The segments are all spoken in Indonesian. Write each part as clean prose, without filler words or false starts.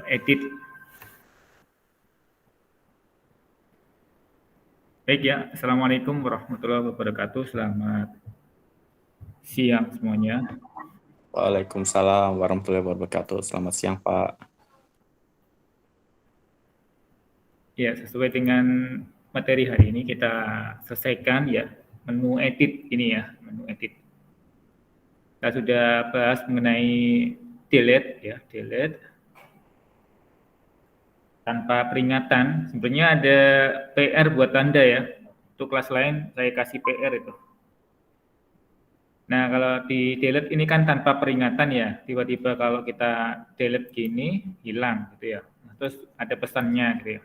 edit. Baik ya, Assalamualaikum warahmatullahi wabarakatuh. Selamat siang semuanya. Waalaikumsalam warahmatullahi wabarakatuh. Selamat siang, Pak. Ya, sesuai dengan materi hari ini kita selesaikan ya menu edit ini ya, menu edit. Kita sudah bahas mengenai delete ya, delete tanpa peringatan. Sebenarnya ada PR buat Anda ya. Untuk kelas lain saya kasih PR itu. Nah, kalau di delete ini kan tanpa peringatan ya. Tiba-tiba kalau kita delete gini hilang gitu ya. Nah, terus ada pesannya gitu ya.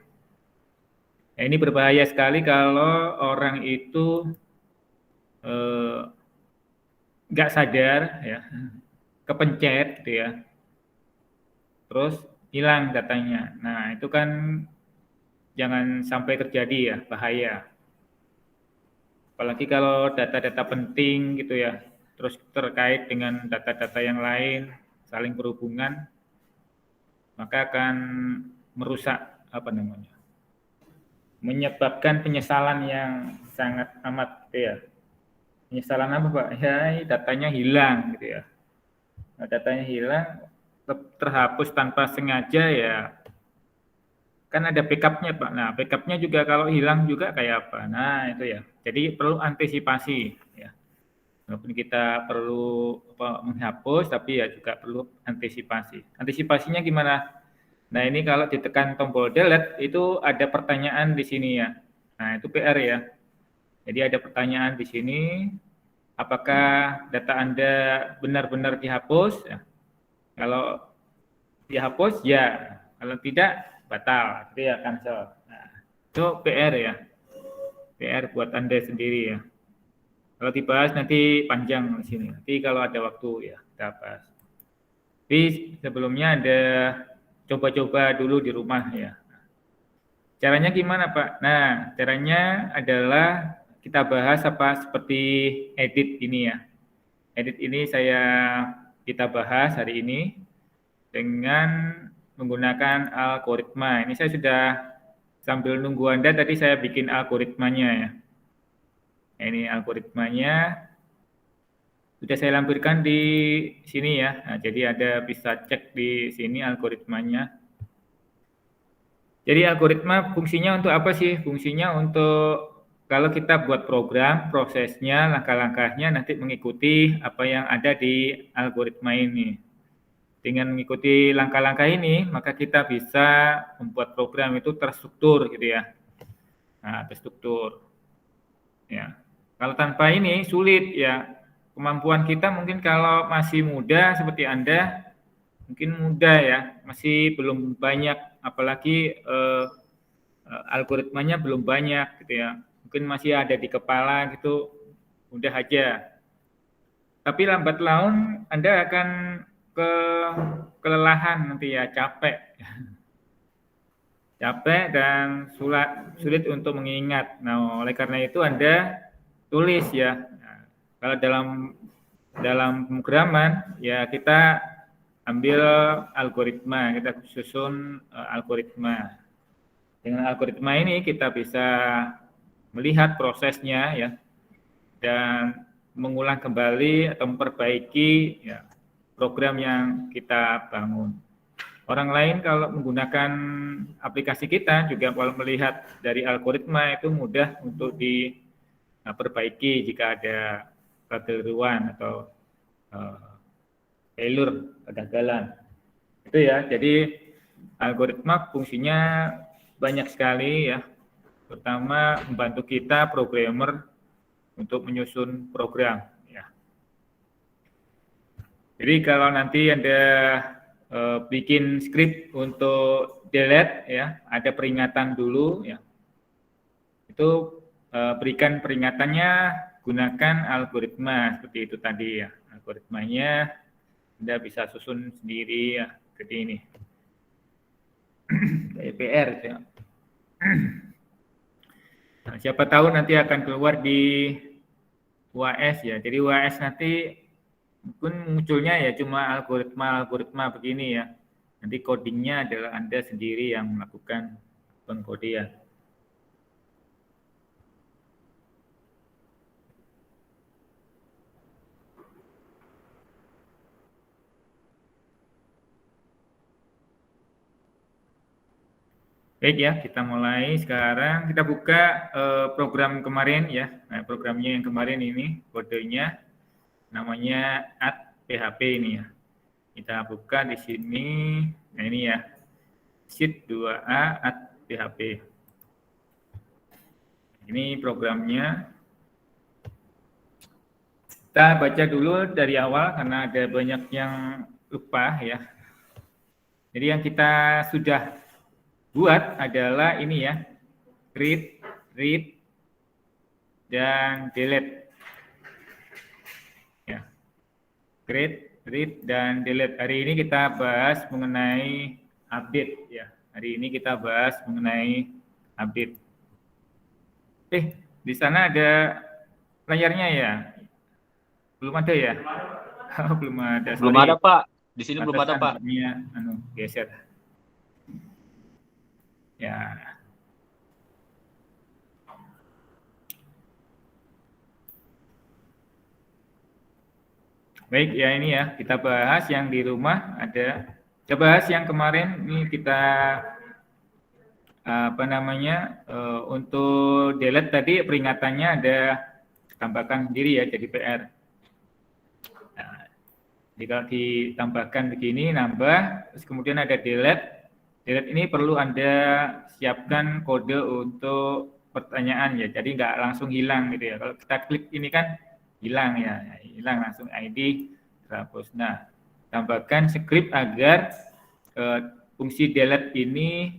Nah, ini berbahaya sekali kalau orang itu nggak sadar ya, kepencet gitu ya, terus hilang datanya. Nah, itu kan jangan sampai terjadi ya, bahaya. Apalagi kalau data-data penting gitu ya, terus terkait dengan data-data yang lain, saling berhubungan, maka akan merusak apa namanya, menyebabkan penyesalan yang sangat amat gitu ya. Penyesalan apa Pak? Ya datanya hilang gitu ya. Nah, datanya hilang, terhapus tanpa sengaja ya, kan ada backupnya Pak. Nah, backupnya juga kalau hilang juga kayak apa? Nah, itu ya. Jadi perlu antisipasi ya. Walaupun kita perlu menghapus, tapi ya juga perlu antisipasi. Antisipasinya gimana? Nah, ini kalau ditekan tombol delete, itu ada pertanyaan di sini ya. Nah, itu PR ya. Jadi ada pertanyaan di sini, apakah data Anda benar-benar dihapus? Ya. Kalau dihapus, ya. Kalau tidak, batal. Itu ya, cancel. Nah, itu PR ya. PR buat Anda sendiri ya. Kalau dibahas nanti panjang di sini. Nanti kalau ada waktu ya, kita bahas. Tapi sebelumnya ada coba-coba dulu di rumah ya. Caranya gimana Pak? Nah, caranya adalah kita bahas apa seperti edit ini ya. Edit ini kita bahas hari ini dengan menggunakan algoritma. Ini saya sudah sambil nunggu Anda tadi saya bikin algoritmanya ya. Ini algoritmanya sudah saya lampirkan di sini ya. Nah, jadi ada bisa cek di sini algoritmanya. Jadi algoritma fungsinya untuk apa sih? Fungsinya untuk kalau kita buat program, prosesnya, langkah-langkahnya nanti mengikuti apa yang ada di algoritma ini. Dengan mengikuti langkah-langkah ini, maka kita bisa membuat program itu terstruktur gitu ya. Nah, terstruktur. Ya. Kalau tanpa ini sulit ya. Kemampuan kita mungkin kalau masih muda seperti Anda, mungkin muda ya, masih belum banyak, apalagi algoritmanya belum banyak gitu ya. Mungkin masih ada di kepala gitu, mudah aja. Tapi lambat laun Anda akan ke kelelahan nanti ya, capek. Capek dan sulit untuk mengingat. Nah, oleh karena itu Anda tulis ya. Nah, kalau dalam pemrograman ya kita ambil algoritma, kita susun algoritma. Dengan algoritma ini kita bisa melihat prosesnya ya dan mengulang kembali atau memperbaiki ya, program yang kita bangun. Orang lain kalau menggunakan aplikasi kita juga kalau melihat dari algoritma itu mudah untuk diperbaiki jika ada kekeliruan atau failure, kegagalan. Itu ya, jadi algoritma fungsinya banyak sekali ya, terutama membantu kita programmer untuk menyusun program ya. Jadi kalau nanti Anda bikin script untuk delete ya, ada peringatan dulu ya. Itu berikan peringatannya, gunakan algoritma seperti itu tadi ya. Algoritmanya Anda bisa susun sendiri ya, seperti ini. PR ya. Nah, siapa tahu nanti akan keluar di UAS ya. Jadi UAS nanti mungkin munculnya ya cuma algoritma begini ya. Nanti codingnya adalah Anda sendiri yang melakukan pengkodean. Baik ya, kita mulai sekarang. Kita buka program kemarin ya. Nah, programnya yang kemarin ini, kodenya namanya @php ini ya. Kita buka di sini. Nah, ini ya. Sheet 2A @php. Ini programnya. Kita baca dulu dari awal karena ada banyak yang lupa ya. Jadi yang kita sudah buat adalah ini ya, create, read, dan delete. Ya, create, read, dan delete. Hari ini kita bahas mengenai update ya. Hari ini kita bahas mengenai update. Di sana ada layarnya ya? Belum ada ya? Belum ada. Belum ada, Pak. Di sini belum ada, Pak. Geser. Ya. Baik ya, ini ya kita bahas yang di rumah ada. Kita bahas yang kemarin ini kita untuk delete tadi peringatannya ada tambahkan sendiri ya, jadi PR. Nah, jadi kalau ditambahkan begini nambah, terus kemudian ada delete. Delete ini perlu Anda siapkan kode untuk pertanyaan ya, jadi nggak langsung hilang gitu ya. Kalau kita klik ini kan hilang ya, hilang langsung ID terhapus. Nah, tambahkan script agar fungsi delete ini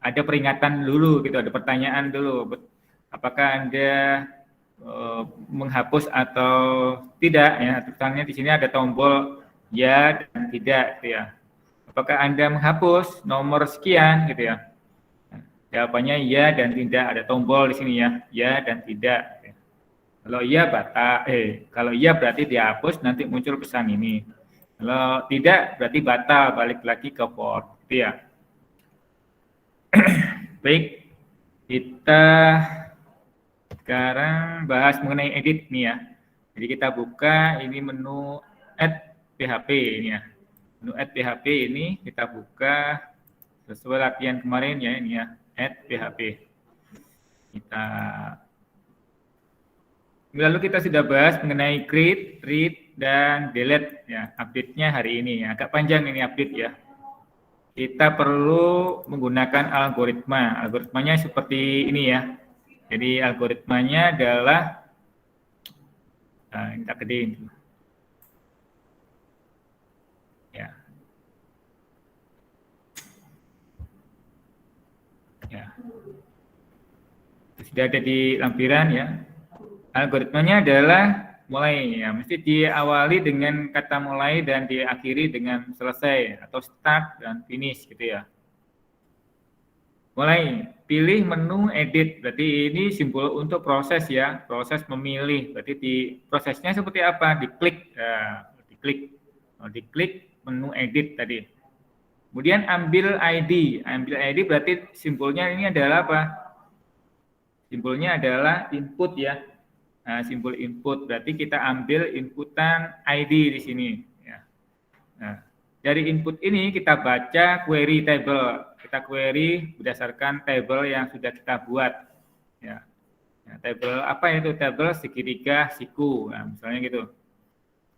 ada peringatan dulu gitu, ada pertanyaan dulu. Apakah Anda menghapus atau tidak ya? Terusnya di sini ada tombol ya dan tidak gitu ya. Apakah Anda menghapus nomor sekian gitu ya? Jawabannya ya dan tidak, ada tombol di sini ya dan tidak. Kalau iya kalau iya berarti dihapus, nanti muncul pesan ini. Kalau tidak berarti batal, balik lagi ke port gitu ya. Baik, kita sekarang bahas mengenai edit nih ya. Jadi kita buka ini menu @php ini ya. Menu @php ini kita buka sesuai latihan kemarin ya, ini ya, @php. Lalu kita sudah bahas mengenai create, read, dan delete ya. Update-nya hari ini ya. Agak panjang ini update ya. Kita perlu menggunakan algoritma. Algoritmanya seperti ini ya. Jadi algoritmanya adalah kita gedein. Ya. Ya. Sudah ada di lampiran ya. Algoritmanya adalah mulai ya, mesti diawali dengan kata mulai dan diakhiri dengan selesai atau start dan finish gitu ya. Mulai, pilih menu edit, berarti ini simbol untuk proses ya, proses memilih. Berarti di prosesnya seperti apa? Diklik, diklik menu edit tadi. Kemudian ambil ID berarti simbolnya ini adalah apa? Simbolnya adalah input ya. Nah, simbol input berarti kita ambil inputan ID di sini. Ya. Nah, dari input ini kita baca query table. Kita query berdasarkan table yang sudah kita buat. Ya. Nah, table apa itu? Table segitiga siku. Nah, misalnya gitu.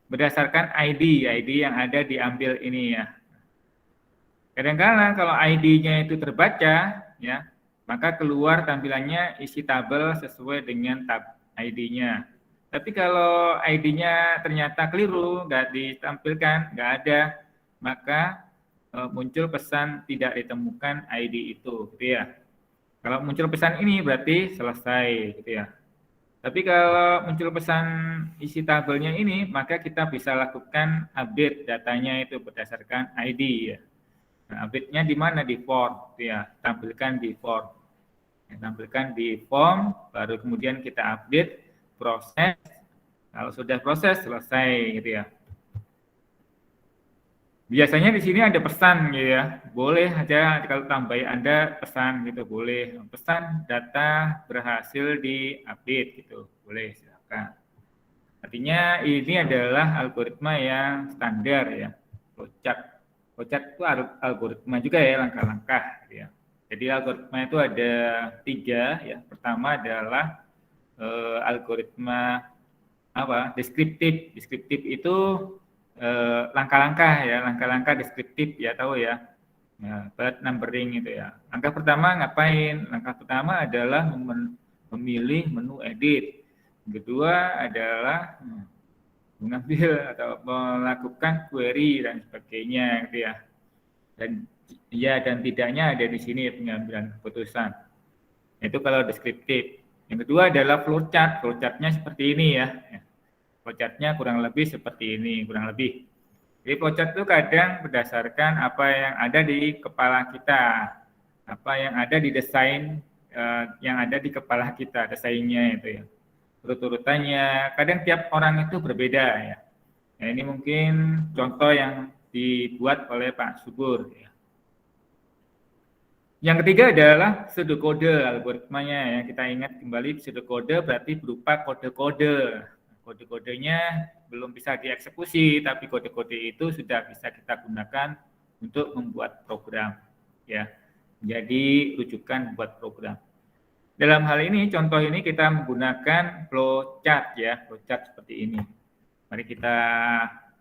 Berdasarkan ID yang ada diambil ini ya. Kadang-kadang kalau ID-nya itu terbaca, ya, maka keluar tampilannya isi tabel sesuai dengan tab ID-nya. Tapi kalau ID-nya ternyata keliru, nggak ditampilkan, nggak ada, maka muncul pesan tidak ditemukan ID itu, gitu ya. Kalau muncul pesan ini berarti selesai, gitu ya. Tapi kalau muncul pesan isi tabelnya ini, maka kita bisa lakukan update datanya itu berdasarkan ID, ya. Nah, update-nya di mana? Di form, gitu ya. Tampilkan di form. Tampilkan di form, baru kemudian kita update, proses. Kalau sudah proses, selesai gitu ya. Biasanya di sini ada pesan gitu ya. Boleh aja kalau tambahin Anda pesan gitu, boleh. Pesan data berhasil diupdate gitu. Boleh, silakan. Artinya ini adalah algoritma yang standar ya. Flowchart. Flowchart itu algoritma juga ya, langkah-langkah gitu ya. Jadi algoritma itu ada 3 ya. Pertama adalah algoritma apa? Deskriptif. Deskriptif itu langkah-langkah ya, langkah-langkah deskriptif ya, tahu ya. Nah, bullet numbering itu ya. Langkah pertama ngapain? Langkah pertama adalah memilih menu edit. Yang kedua adalah mengambil atau melakukan query dan sebagainya gitu ya. Dan ya dan tidaknya ada di sini pengambilan keputusan. Itu kalau deskriptif. Yang kedua adalah flowchart. Flowchartnya seperti ini ya. Flowchartnya kurang lebih seperti ini, kurang lebih. Jadi flowchart itu kadang berdasarkan apa yang ada di kepala kita, apa yang ada di desain yang ada di kepala kita, desainnya itu ya. Urut-urutannya, kadang tiap orang itu berbeda ya. Nah, ini mungkin contoh yang dibuat oleh Pak Subur. Ya. Yang ketiga adalah pseudokode algoritmanya ya. Kita ingat kembali pseudokode berarti berupa kode-kode. Kode-kodenya belum bisa dieksekusi, tapi kode-kode itu sudah bisa kita gunakan untuk membuat program. Ya, jadi rujukan buat program. Dalam hal ini, contoh ini kita menggunakan flowchart ya, flowchart seperti ini. Mari kita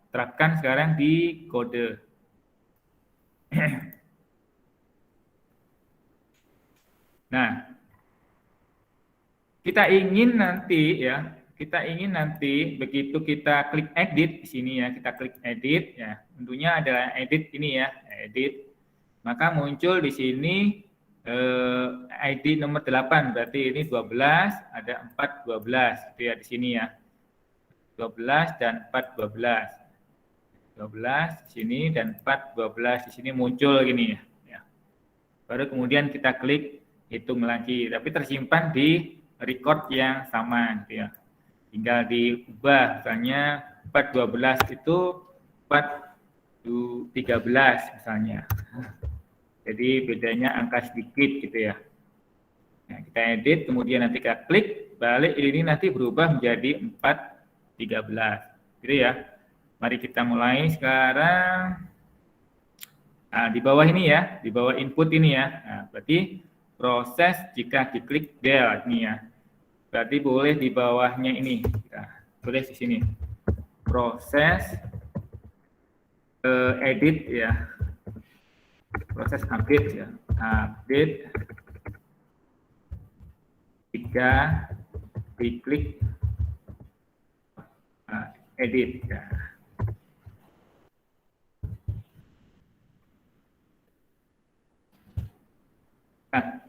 terapkan sekarang di kode. Nah, kita ingin nanti begitu kita klik edit di sini ya, kita klik edit ya. Tentunya adalah edit ini ya, edit. Maka muncul di sini ID nomor 8, berarti ini 12, ada 4, 12 itu ya di sini ya. 12 dan 4, 12. 12 di sini dan 4, 12 di sini muncul gini ya. Baru kemudian kita klik hitung lagi, tapi tersimpan di record yang sama gitu ya. Tinggal diubah, misalnya 4, 12 itu 4, 13 misalnya. Jadi bedanya angka sedikit gitu ya. Nah, kita edit, kemudian nanti kita klik, balik ini nanti berubah menjadi 4, 13. Gitu ya. Mari kita mulai sekarang. Nah, di bawah ini ya, di bawah input ini ya. Nah, berarti proses jika diklik del ini ya. Berarti boleh di bawahnya ini. Kita tulis di sini. Proses edit ya. Proses update ya, update jika diklik edit ya. Nah,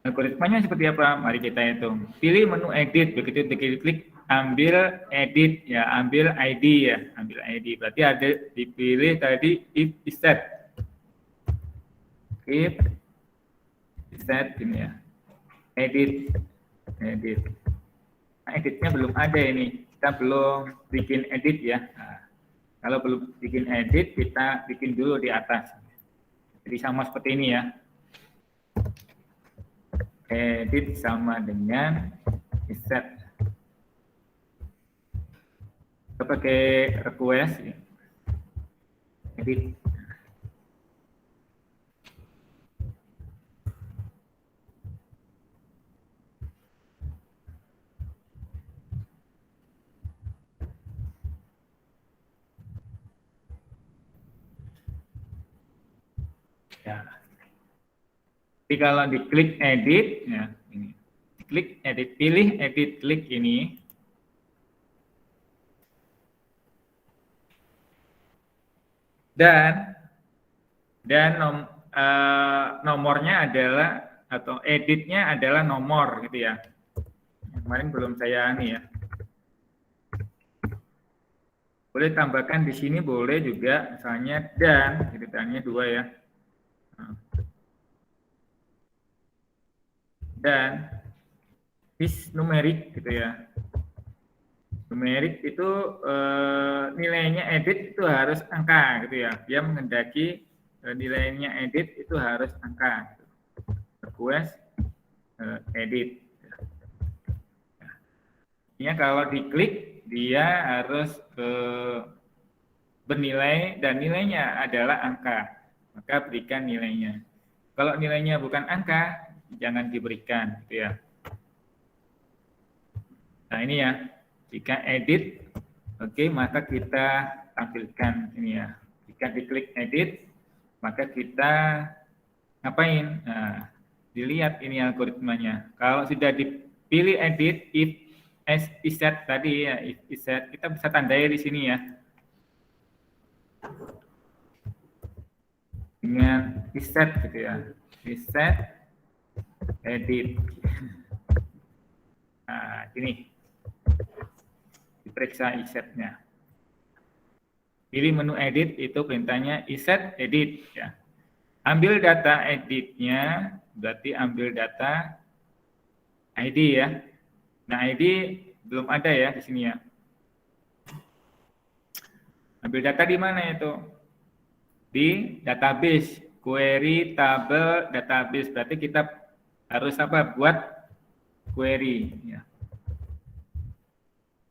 algoritmanya seperti apa? Mari kita hitung. Pilih menu edit, begitu diklik ambil edit ya, ambil ID ya, ambil ID. Berarti ada dipilih tadi if set. If set ini ya, edit. Nah, editnya belum ada ini, kita belum bikin edit ya. Nah, kalau belum bikin edit, kita bikin dulu di atas. Jadi sama seperti ini ya. Edit sama dengan set. Kita pakai request ya. Edit. Ya. Jadi kalau diklik edit, ya ini, klik edit, pilih edit, klik ini. Dan nomornya adalah atau editnya adalah nomor gitu ya. Kemarin belum saya ini ya. Boleh tambahkan di sini, boleh juga misalnya dan editannya 2 ya. Dan is numerik gitu ya. Numeric itu nilainya edit itu harus angka gitu ya. Dia menghendaki nilainya edit itu harus angka. Gitu. Request edit. Ya, kalau diklik dia harus bernilai dan nilainya adalah angka. Maka berikan nilainya. Kalau nilainya bukan angka, jangan diberikan gitu ya. Nah, ini ya. Jika edit, oke, maka kita tampilkan ini ya. Jika diklik edit, maka kita ngapain? Nah, dilihat ini algoritmanya. Kalau sudah dipilih edit, if set tadi ya, if set, kita bisa tandai di sini ya. Dengan set gitu ya. Set edit. Nah, ini. Diperiksa isetnya. Pilih menu edit, itu perintahnya iset edit ya. Ambil data editnya, berarti ambil data ID ya. Nah, ID belum ada ya di sini ya. Ambil data di mana itu? Di database, query table database. Berarti kita harus apa? Buat query ya.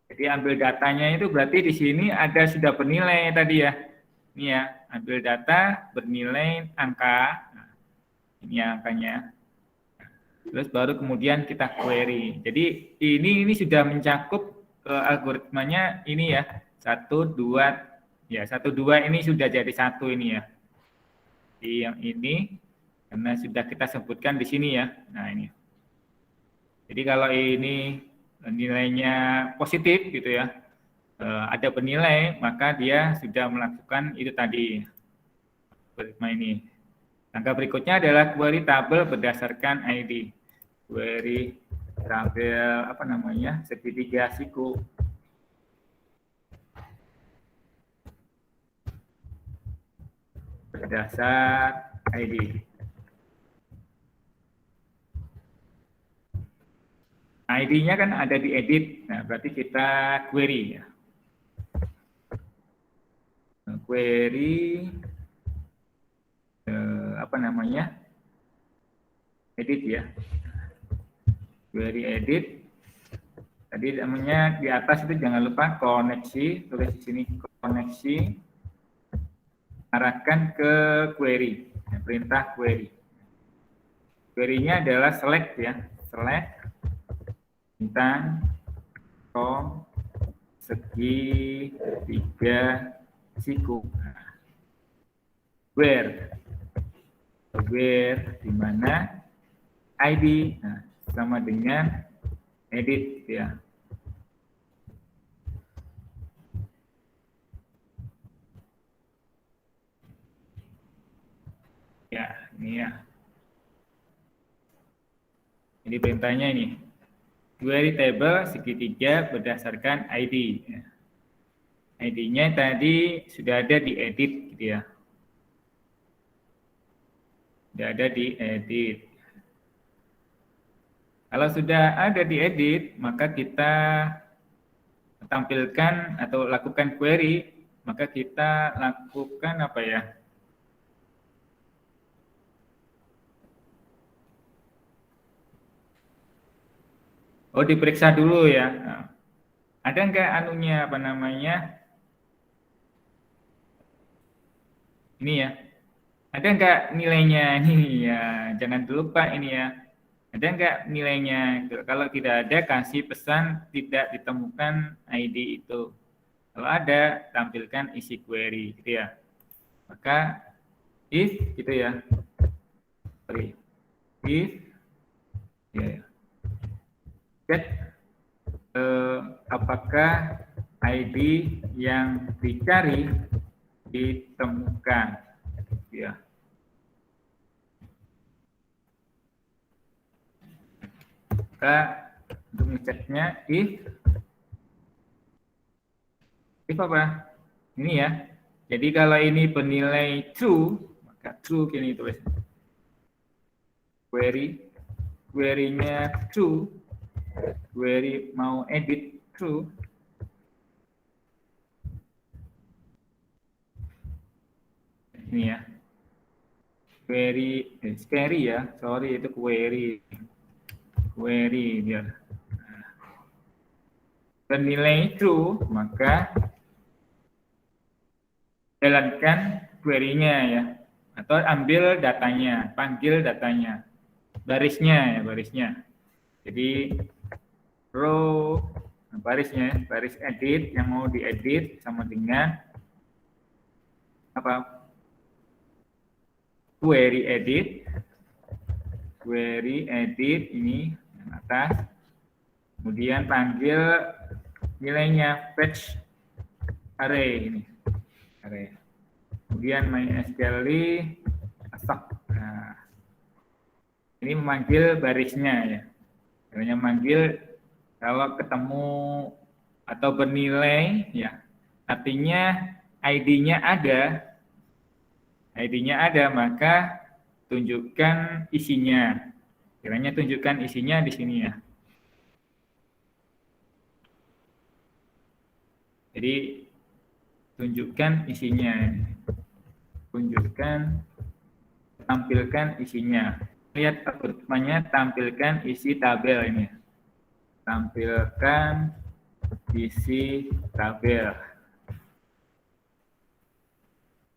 Jadi ambil datanya itu berarti di sini ada sudah bernilai tadi ya. Ini ya, ambil data bernilai angka. Nah, ini angkanya. Terus baru kemudian kita query. Jadi ini sudah mencakup algoritmanya ini ya. 1, 2, ya 1, 2 ini sudah jadi 1 ini ya. Jadi yang ini karena sudah kita sebutkan di sini ya. Nah ini. Jadi kalau ini nilainya positif gitu ya, ada bernilai, maka dia sudah melakukan itu tadi algoritma ini. Langkah berikutnya adalah query tabel berdasarkan ID. Query tabel apa namanya? Segitiga siku. Berdasar ID. ID-nya kan ada di edit, nah berarti kita query ya. Query apa namanya? Edit ya. Query edit. Tadi namanya di atas itu jangan lupa koneksi, tulis di sini koneksi. Arahkan ke query, perintah query. Query-nya adalah select ya, select bintang kom segi 3 siku. Where di mana ID sama dengan edit ya. Ya, ini ya. Jadi perintahnya ini. Query table segitiga berdasarkan ID. ID-nya tadi sudah ada di edit gitu ya. Sudah ada di edit. Kalau sudah ada di edit, maka kita tampilkan atau lakukan query, maka kita lakukan apa ya? Oh, diperiksa dulu ya. Nah, ada enggak anunya apa namanya? Ini ya. Ada enggak nilainya ini ya? Jangan lupa ini ya. Ada enggak nilainya? Kalau tidak ada, kasih pesan tidak ditemukan ID itu. Kalau ada, tampilkan isi query gitu ya. Maka if gitu ya. If ya. Check apakah ID yang dicari ditemukan ya. Maka untuk ngeceknya if apa? Ini ya. Jadi kalau ini bernilai true, maka true gini tulis. Query-nya true. Query mau edit true, Ini ya. Query ya. Sorry, itu query. Query biar. Bernilai true, maka jalankan query-nya ya. Atau ambil datanya, panggil datanya. Barisnya ya, barisnya. Jadi row barisnya, baris edit yang mau diedit sama dengan apa? Query edit ini yang atas. Kemudian panggil nilainya fetch array ini. Array. Kemudian MySQL asok. Nah, ini memanggil barisnya ya. Caranya memanggil kalau ketemu atau bernilai ya, artinya ID-nya ada, maka tunjukkan isinya. Kiranya tunjukkan isinya di sini ya. Jadi tunjukkan isinya. Tampilkan isinya. Lihat algoritmanya, tampilkan isi tabel ini. Tampilkan isi tabel.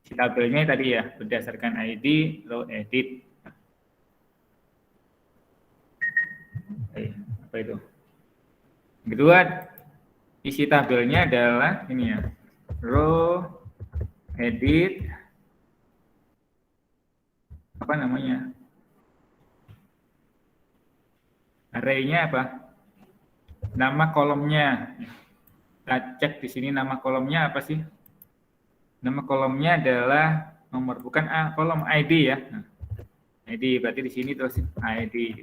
Isi tabelnya tadi ya, berdasarkan ID, row edit. Apa itu? Kedua, isi tabelnya adalah ini ya, row edit, apa namanya? Array-nya apa? Nama kolomnya. Kita cek di sini nama kolomnya apa sih? Nama kolomnya adalah nomor, bukan kolom ID ya. Nah, ID berarti di sini terus ID.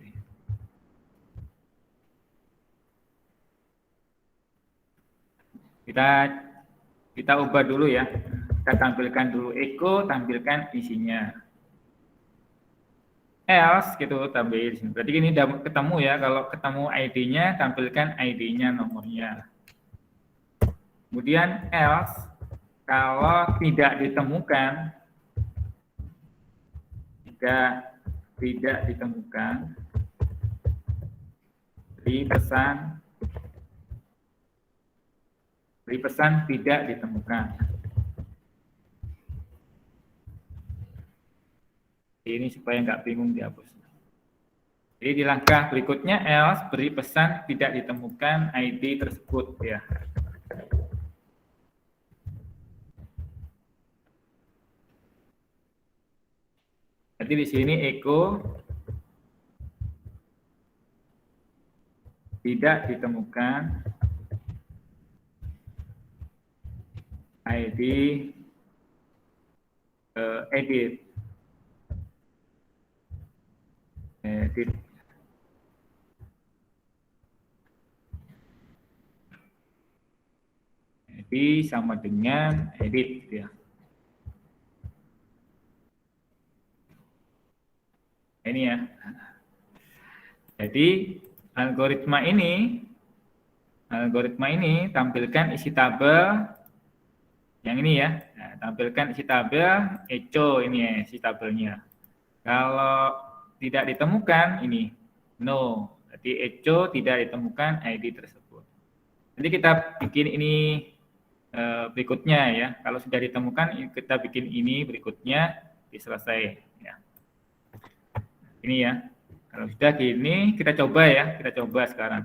Kita ubah dulu ya. Kita tampilkan dulu echo, tampilkan isinya. Else gitu tampil di sini. Berarti ini udah ketemu ya. Kalau ketemu ID-nya, tampilkan ID-nya, nomornya. Kemudian else, kalau tidak ditemukan, beri pesan tidak ditemukan. Ini supaya nggak bingung dihapus. Jadi di langkah berikutnya else beri pesan tidak ditemukan ID tersebut ya. Jadi di sini echo tidak ditemukan ID edit. Edit sama dengan edit ya. Ini ya. Jadi algoritma ini tampilkan isi tabel yang ini ya. Nah, tampilkan isi tabel echo ini ya, isi tabelnya. Kalau tidak ditemukan ini no, berarti echo tidak ditemukan ID tersebut. Jadi kita bikin ini berikutnya ya. Kalau sudah ditemukan kita bikin ini berikutnya diselesai ya. Ini ya. Kalau sudah gini kita coba ya, kita coba sekarang.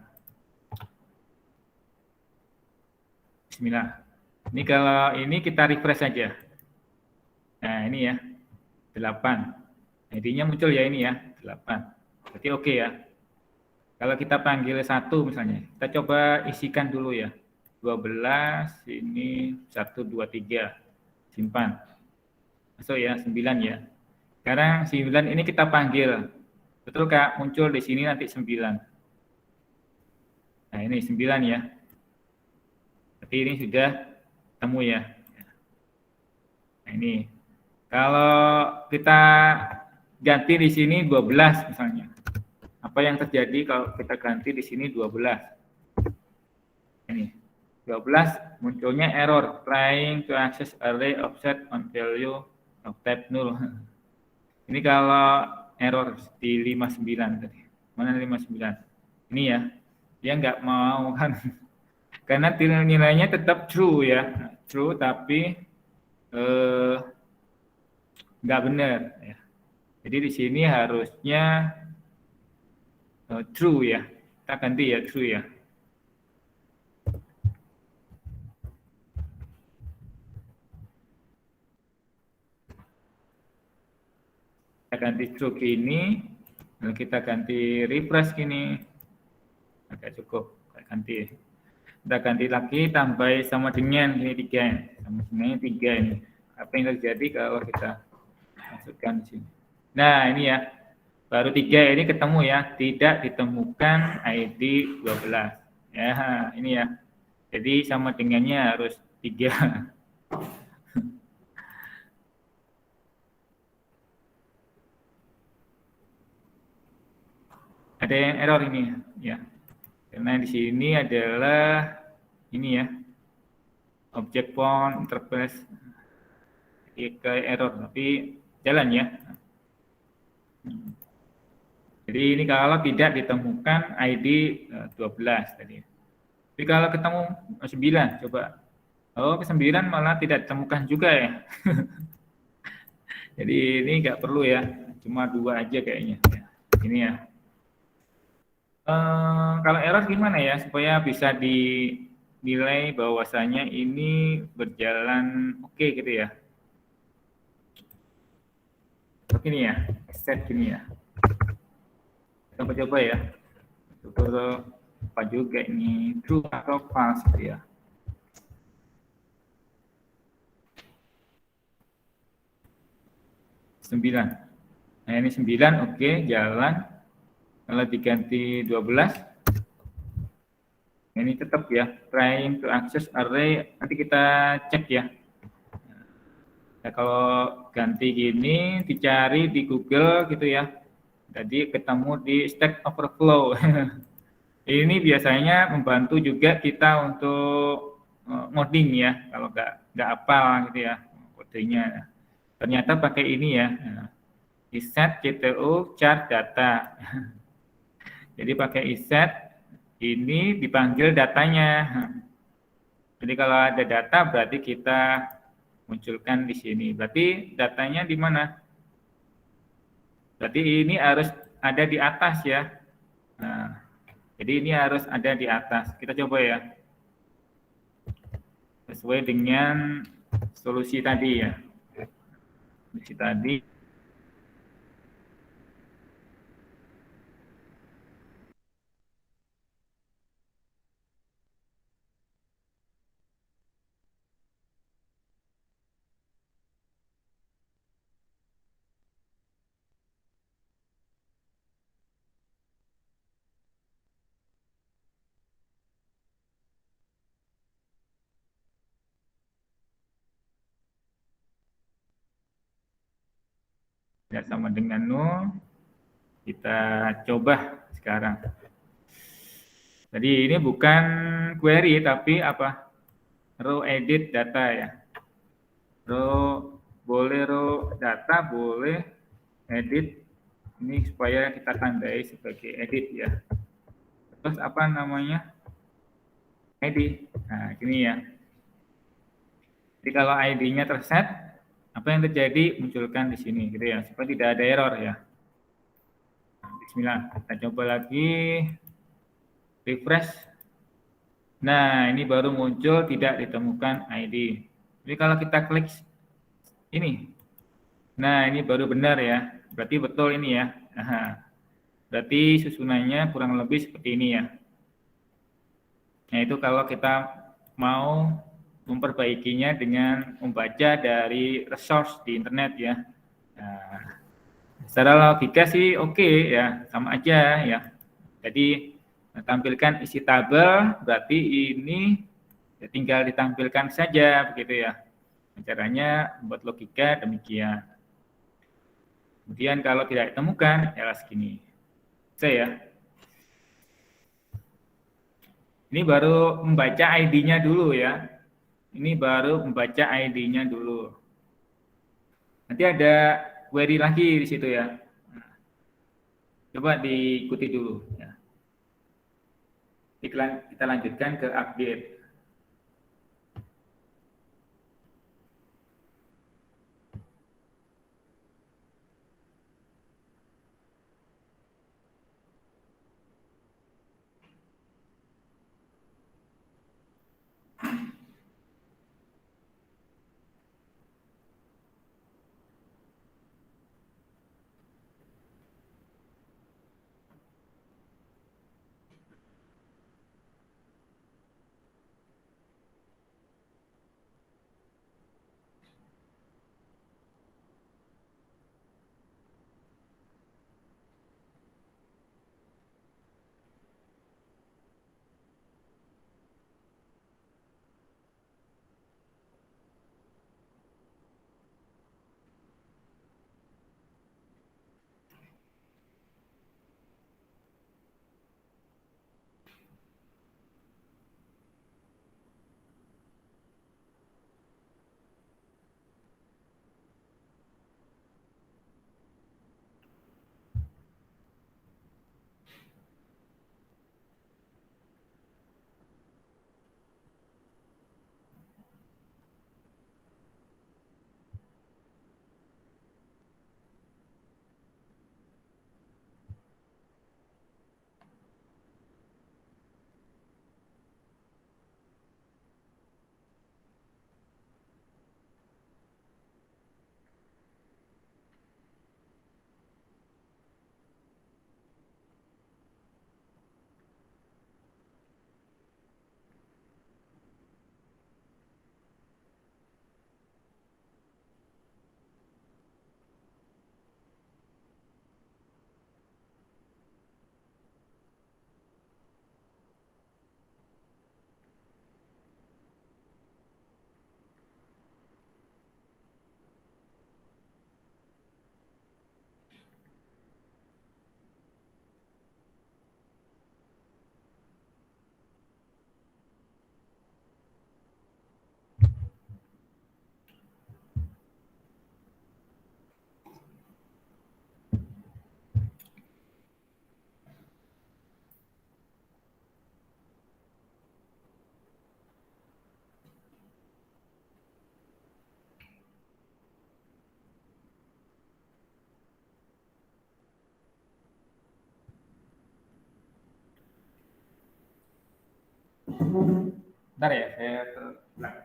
Bismillah. Ini kalau ini kita refresh saja. Nah, ini ya. 8. ID-nya muncul ya ini ya, 8. Berarti oke ya. Kalau kita panggil 1 misalnya, kita coba isikan dulu ya. 12, ini 1, 2, 3. Simpan. Masuk ya, 9 ya. Sekarang 9 ini kita panggil. Betul Kak, muncul di sini nanti 9. Nah ini 9 ya. Berarti ini sudah temu ya. Nah ini. Kalau kita ganti di sini 12 misalnya. Apa yang terjadi kalau kita ganti di sini 12? Ini 12 munculnya error trying to access array offset on value octet 0. Ini kalau error di 59 tadi. Mana 59? Ini ya. Dia nggak mau kan. Karena nilainya tetap true ya. True tapi nggak benar ya. Jadi di sini harusnya true ya. Kita ganti ya true ya. Kita ganti true gini, lalu kita ganti refresh gini. Agak cukup, kita ganti. Kita ganti lagi tambah sama dengan ini 3. Sama dengan 3 ini. Apa yang terjadi kalau kita masukkan di sini. Nah, ini ya. Baru 3 ini ketemu ya, tidak ditemukan ID 12. Ya, ini ya. Jadi sama dengannya harus 3. Ada yang error ini ya. Karena di sini adalah ini ya. Object point interface ke error tapi jalan ya. Jadi ini kalau tidak ditemukan ID 12 tadi. Tapi kalau ketemu 9 coba. Oh, ke 9 malah tidak ditemukan juga ya. Jadi ini nggak perlu ya. Cuma 2 aja kayaknya. Ini ya. Kalau error gimana ya supaya bisa dinilai bahwasanya ini berjalan oke gitu ya. Begini ya, set gini ya. Coba-coba ya. Coba apa juga ini true atau false gitu ya. Sembilan. Nah ini 9 oke jalan. Kalau diganti 12 ini tetap ya trying to access array, nanti kita cek ya. Nah, kalau ganti gini dicari di Google gitu ya, jadi ketemu di Stack Overflow. Ini biasanya membantu juga kita untuk ngoding ya, kalau nggak hafal gitu ya kodenya. Ternyata pakai ini ya, iset cto chart data. Jadi pakai iset ini dipanggil datanya. Jadi kalau ada data berarti kita munculkan di sini. Berarti datanya di mana? Berarti ini harus ada di atas ya. Nah, jadi ini harus ada di atas. Kita coba ya. Sesuai dengan solusi tadi ya. Solusi tadi. Ya, sama dengan 0. Kita coba sekarang. Jadi ini bukan query tapi apa? Row edit data ya. Row boleh row data, boleh edit. Ini supaya kita tandai sebagai edit ya. Terus apa namanya? ID. Nah, ini ya. Jadi kalau ID-nya terset, apa yang terjadi munculkan di sini gitu ya, supaya tidak ada error ya. Bismillah, kita coba lagi refresh. Nah, ini baru muncul tidak ditemukan ID. Jadi kalau kita klik ini, nah ini baru benar ya, berarti betul ini ya. Nah, berarti susunannya kurang lebih seperti ini ya. Nah itu kalau kita mau memperbaikinya dengan membaca dari resource di internet ya. Nah, secara logika sih oke ya, sama aja ya. Jadi tampilkan isi tabel, berarti ini ya tinggal ditampilkan saja begitu ya. Caranya membuat logika demikian. Kemudian kalau tidak ditemukan, ya segini. Saya ini baru membaca ID-nya dulu ya. Ini baru membaca ID-nya dulu. Nanti ada query lagi di situ ya. Nah, coba diikuti dulu ya. Kita lanjutkan ke update. Bentar ya, saya ulang.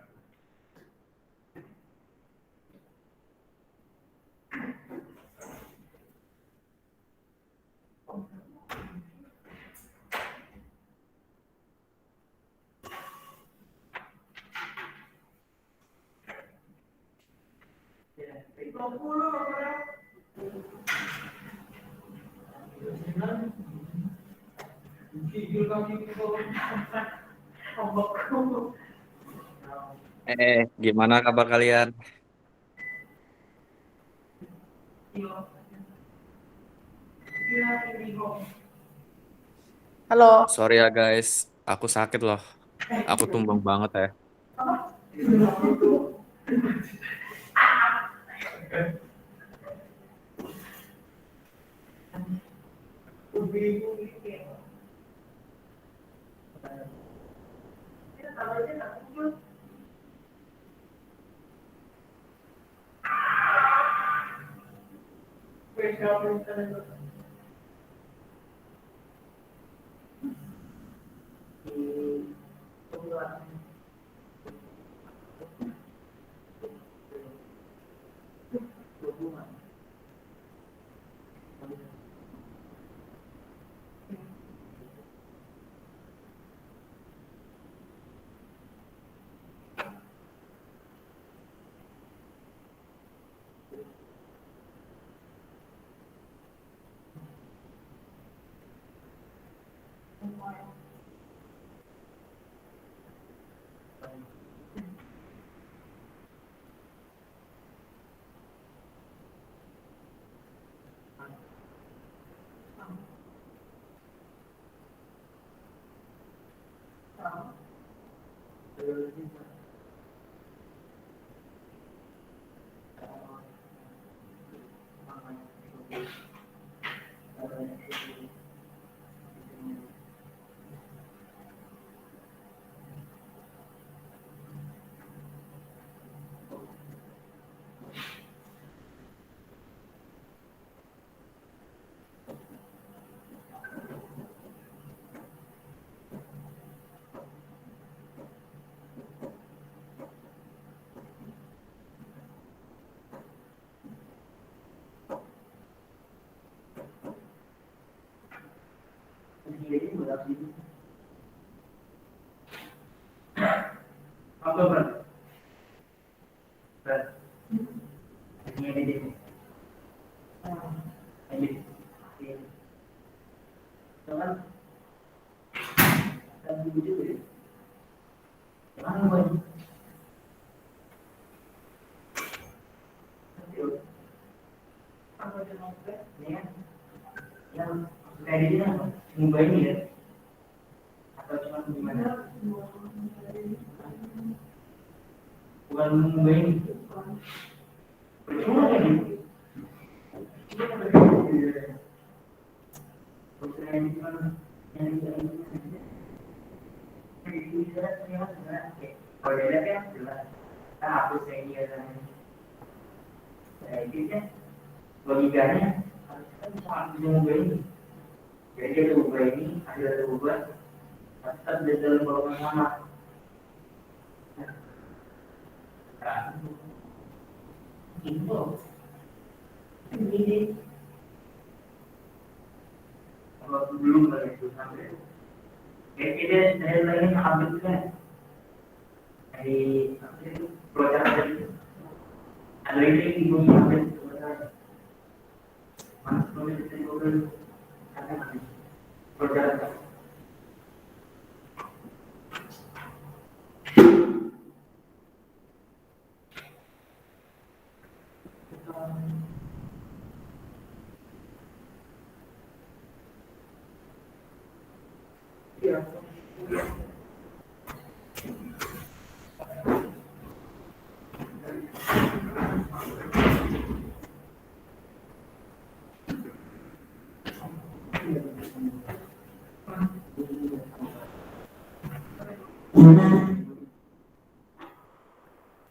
Gimana kabar kalian? Halo. Sorry ya guys, aku sakit loh. Aku tumbang banget ya.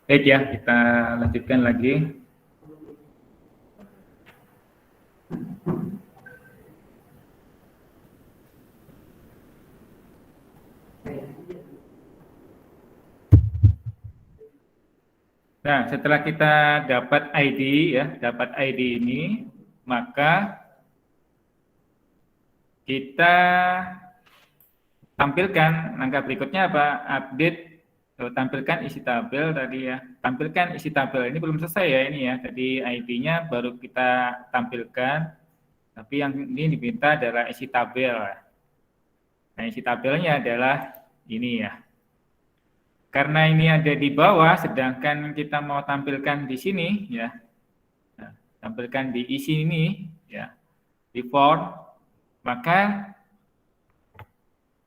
Baik ya, kita lanjutkan lagi. Nah, setelah kita dapat ID ya, dapat ID ini, maka kita tampilkan langkah berikutnya apa? Update, tampilkan isi tabel tadi ya. Tampilkan isi tabel ini belum selesai ya ini ya. Jadi ID-nya baru kita tampilkan, tapi yang ini diminta adalah isi tabel. Nah, isi tabelnya adalah ini ya. Karena ini ada di bawah, sedangkan kita mau tampilkan di sini ya. Nah, tampilkan di isi ini ya, di form, maka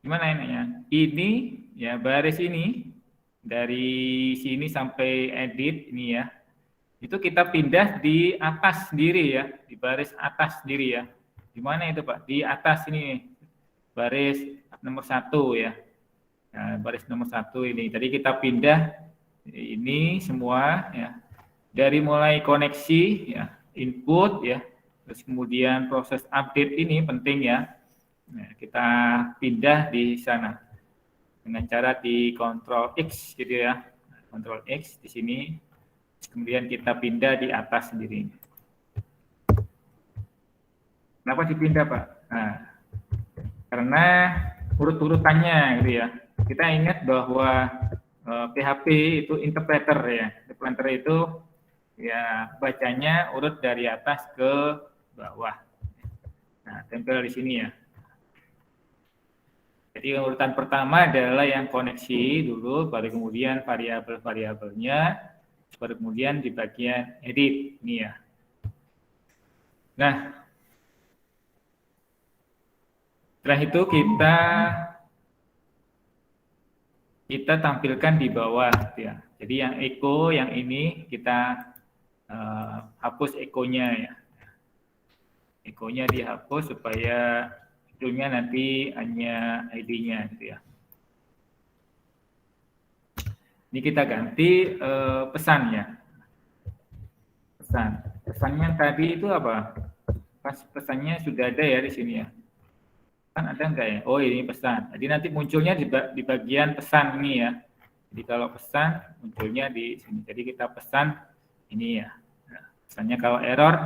gimana ini ya? Ini ya baris ini dari sini sampai edit ini ya. Itu kita pindah di atas sendiri ya, di baris atas sendiri ya. Di mana itu Pak? Di atas ini baris nomor 1 ya. Nah, baris nomor 1 ini. Tadi kita pindah ini semua ya. Dari mulai koneksi ya, input ya, terus kemudian proses update ini penting ya. Nah, kita pindah di sana dengan cara di Ctrl X gitu ya. Ctrl X di sini. Kemudian kita pindah di atas sendiri. Kenapa dipindah, Pak? Nah, karena urut-urutannya gitu ya. Kita ingat bahwa PHP itu interpreter ya. Interpreter itu ya bacanya urut dari atas ke bawah. Nah, tempel di sini ya. Jadi urutan pertama adalah yang koneksi dulu, baru kemudian variabel-variabelnya, baru kemudian di bagian edit ini ya. Nah, setelah itu kita tampilkan di bawah ya. Jadi yang echo yang ini kita hapus echo-nya ya. Echo-nya dihapus supaya itunya nanti hanya ID-nya gitu ya. Ini kita ganti pesan ya. Pesannya tadi itu apa? Pesannya sudah ada ya di sini ya. Kan ada enggak ya? Oh, ini pesan. Jadi nanti munculnya di bagian pesan ini ya. Jadi kalau pesan munculnya di sini. Jadi kita pesan ini ya. Nah, pesannya kalau error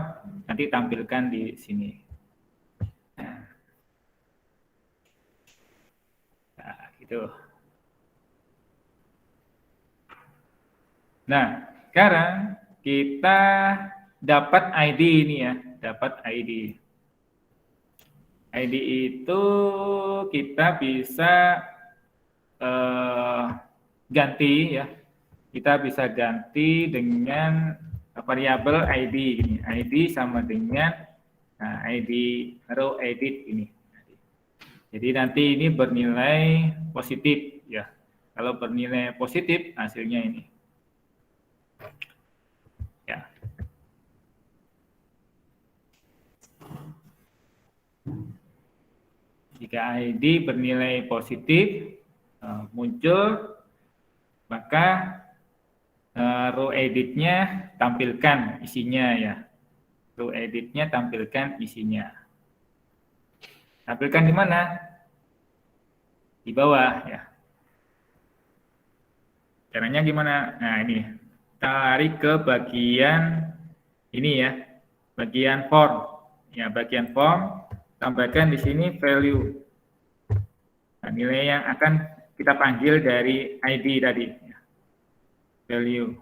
nanti tampilkan di sini. Gitu. Nah, sekarang kita dapat ID ini ya, dapat ID. ID itu kita bisa ganti ya. Kita bisa ganti dengan variabel ID ini. ID sama dengan ID row edit ini. Jadi nanti ini bernilai positif ya. Kalau bernilai positif hasilnya ini. Ya. Jika ID bernilai positif muncul, maka row editnya tampilkan isinya ya. Row editnya tampilkan isinya. Tampilkan di mana? Di bawah ya. Caranya gimana? Nah ini, tarik ke bagian ini ya, bagian form. Ya, bagian form, tambahkan di sini value. Nah, nilai yang akan kita panggil dari ID tadi. Value.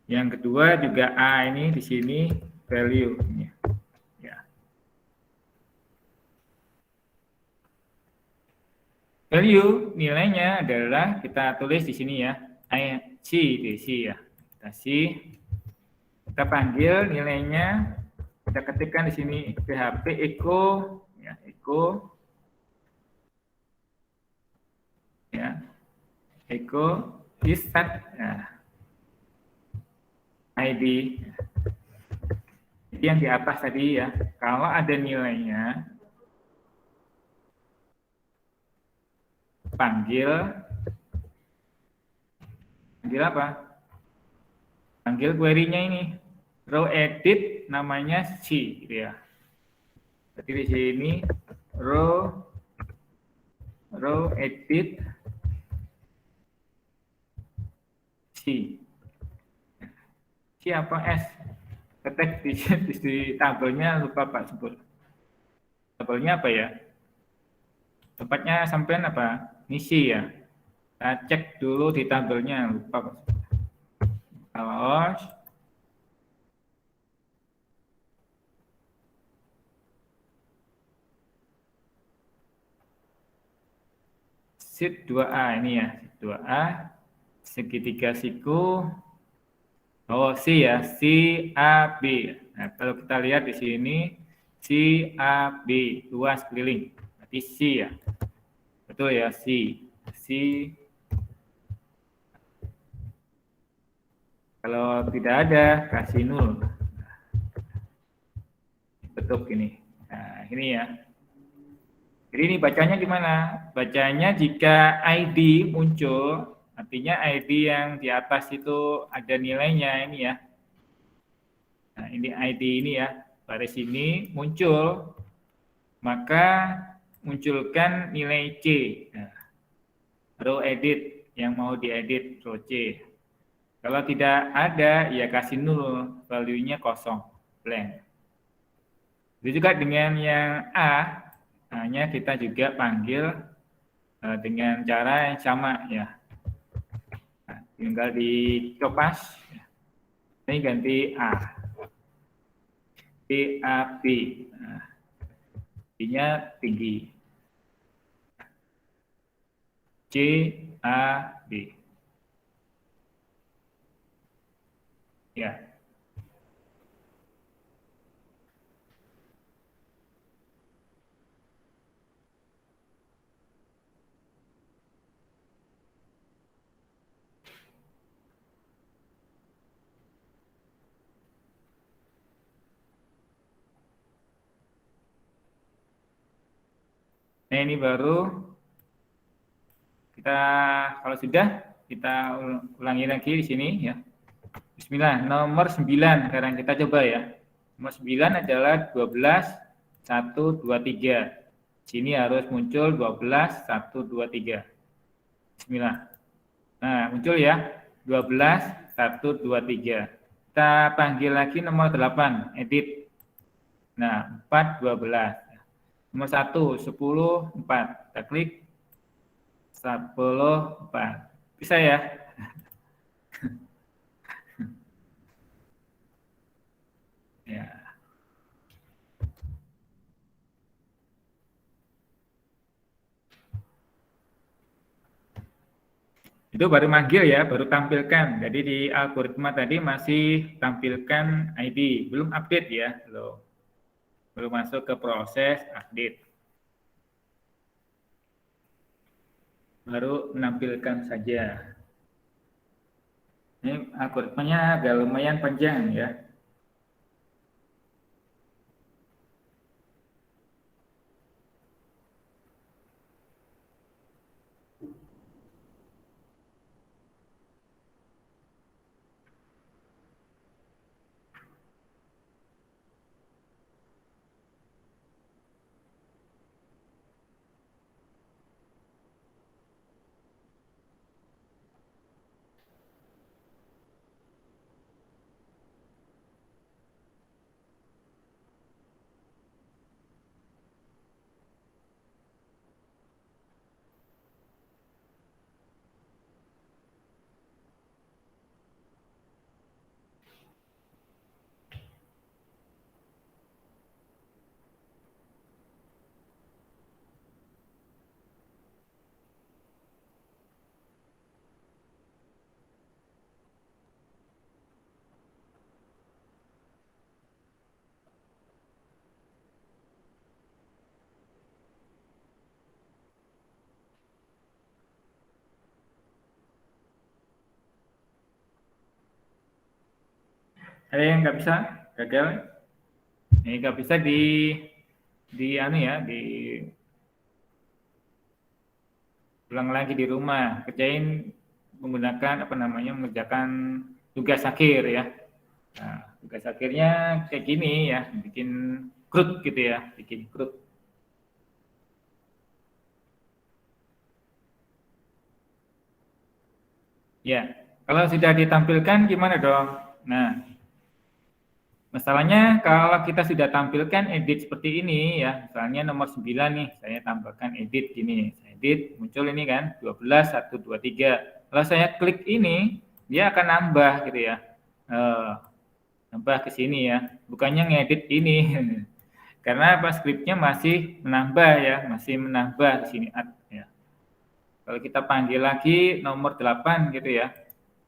Yang kedua juga A ini di sini value. Ya. Value nilainya adalah kita tulis di sini ya, C ya. Kita C. Kita panggil nilainya, kita ketikkan di sini php echo ya, echo ya, echo is set ya, ID. Jadi yang di atas tadi ya, kalau ada nilainya panggil apa? Panggil query-nya ini. Row edit namanya C gitu ya. Jadi di sini row edit C. C apa S? Ketik di tabelnya lupa Pak sebut. Tabelnya apa ya? Tempatnya sampean apa? Misi ya. Kita cek dulu di tabelnya, lupa Pak. Kalau sheet 2A ini ya, sheet 2A segitiga siku. Oh, C ya, C A B. Nah, kalau kita lihat di sini C A B, luas keliling. Berarti C ya. Betul ya, C. C. Kalau tidak ada, kasih 0. Betul ini. Nah, ini ya. Jadi ini bacanya gimana? Bacanya jika ID muncul, artinya ID yang di atas itu ada nilainya ini ya. Nah, ini ID ini ya. Baris ini muncul, maka munculkan nilai C. Nah, row edit yang mau diedit row C. Kalau tidak ada, ya kasih 0, value-nya kosong, blank. Itu juga dengan yang A, hanya kita juga panggil dengan cara yang sama ya. Nah, tinggal dicopas, ini ganti A. B. Nah, B-nya tinggi. C-A-B. Ya. Nah, ini baru kita, kalau sudah, kita ulangi lagi di sini ya. Bismillah, nomor 9 sekarang kita coba ya. Nomor 9 adalah 12, 1, 2, 3. Sini harus muncul 12, 1, 2, 3. Bismillah. Nah, muncul ya. 12, 1, 2, 3. Kita panggil lagi nomor 8, edit. Nah, 4, 12. Nomor 1, 10, 4. Kita klik. 44. Bisa ya? Ya. Itu baru manggil ya, baru tampilkan. Jadi di algoritma tadi masih tampilkan ID, belum update ya, belum masuk ke proses update. Baru menampilkan saja. Ini algoritmanya agak lumayan panjang ya. Ada yang nggak bisa, gagal. Ini nggak bisa anu ya, di ulang lagi di rumah, kerjain menggunakan mengerjakan tugas akhir ya. Nah, tugas akhirnya kayak gini ya, bikin CRUD gitu ya, bikin CRUD. Ya, kalau sudah ditampilkan gimana dong? Nah, masalahnya kalau kita sudah tampilkan edit seperti ini ya, misalnya nomor 9 nih, saya tambahkan edit gini, saya edit, muncul ini kan, 12, 1, 2, 3. Kalau saya klik ini, dia akan nambah gitu ya, nambah ke sini ya, bukannya ngedit ini, karena apa, skripnya masih menambah ya, masih menambah di sini ya. Kalau kita panggil lagi nomor 8 gitu ya,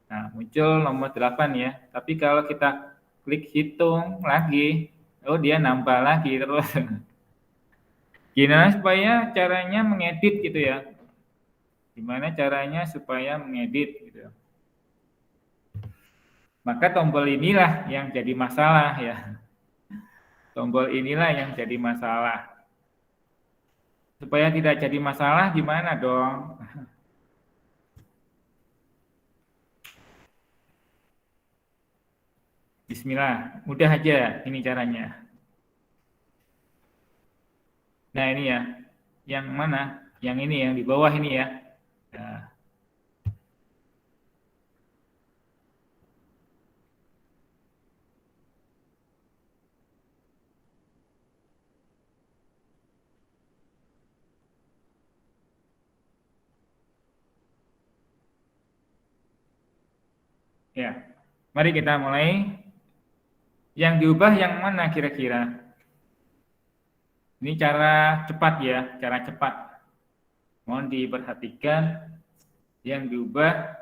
nah muncul nomor 8 ya, tapi kalau kita klik hitung lagi, oh dia nambah lagi terus. Gimana supaya caranya mengedit gitu ya? Gimana caranya supaya mengedit gitu? Maka tombol inilah yang jadi masalah ya. Tombol inilah yang jadi masalah. Supaya tidak jadi masalah gimana dong? Bismillah, mudah aja ini caranya. Nah ini ya, yang mana? Yang ini yang di bawah ini ya. Nah. Ya, mari kita mulai. Yang diubah yang mana kira-kira? Ini cara cepat ya, cara cepat. Mohon diperhatikan yang diubah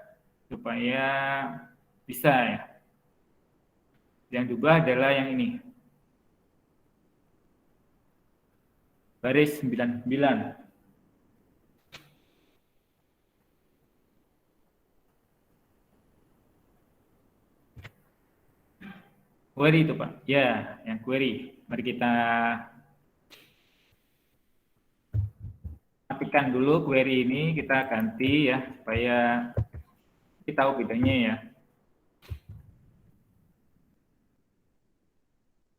supaya bisa ya. Yang diubah adalah yang ini. Baris 99. Query itu Pak. Ya, yang query. Mari kita matikan dulu query ini, kita ganti ya supaya kita tahu bedanya ya.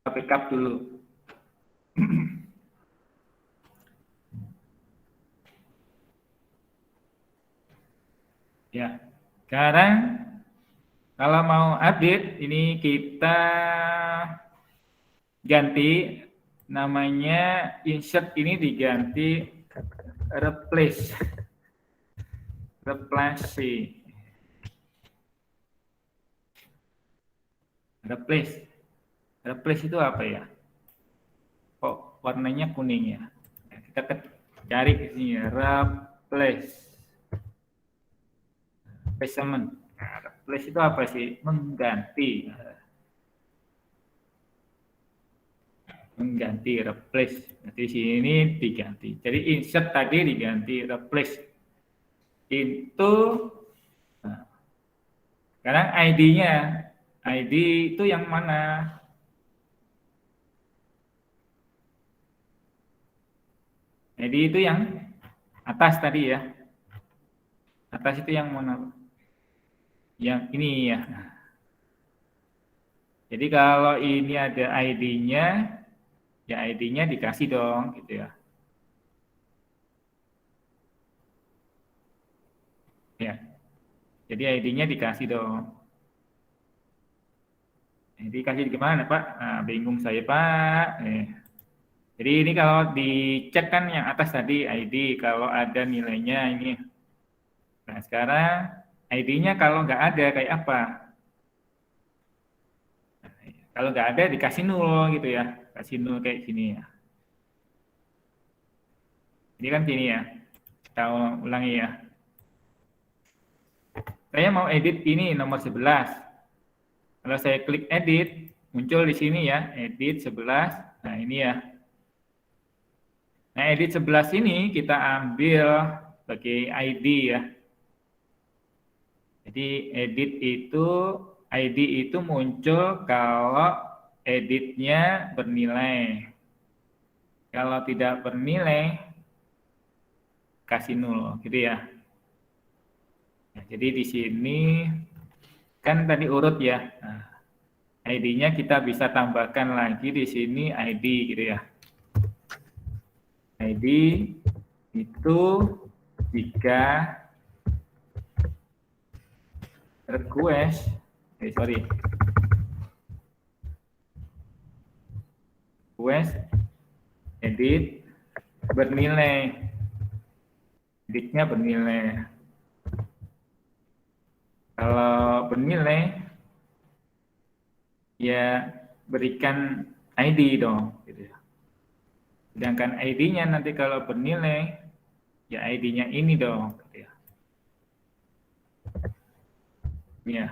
Kita backup dulu. Ya, sekarang kalau mau update ini kita ganti namanya insert ini diganti replace. replace. Replace itu apa ya? Kok warnanya kuning ya? Nah, kita cari di sini ya, replacement. Nah, replace itu apa sih? Mengganti. Mengganti, replace. Nanti sini diganti. Jadi insert tadi diganti replace. Itu nah, sekarang ID-nya. ID itu yang mana? ID itu yang atas tadi ya. Atas itu yang mana? Yang ini ya. Jadi kalau ini ada ID-nya, ya ID-nya dikasih dong, gitu ya. Ya. Jadi ID-nya dikasih dong. Jadi kasih gimana Pak? Nah, bingung saya Pak. Jadi ini kalau dicek kan yang atas tadi ID, kalau ada nilainya ini. Nah sekarang ID-nya kalau nggak ada kayak apa? Nah, kalau nggak ada dikasih nol gitu ya, kasih nol kayak gini ya. Ini kan gini ya, kita ulangi ya. Saya mau edit ini nomor 11. Kalau saya klik edit, muncul di sini ya, edit 11. Nah ini ya. Nah edit 11 ini kita ambil sebagai ID ya. Jadi ID itu muncul kalau editnya bernilai. Kalau tidak bernilai, kasih nol, gitu ya. Nah, jadi di sini kan tadi urut ya. Nah, ID-nya kita bisa tambahkan lagi di sini ID gitu ya. ID itu jika request edit bernilai, editnya bernilai. Kalau bernilai ya berikan ID dong gitu ya. Sedangkan ID-nya nanti kalau bernilai ya ID-nya ini dong gitu ya. Ya.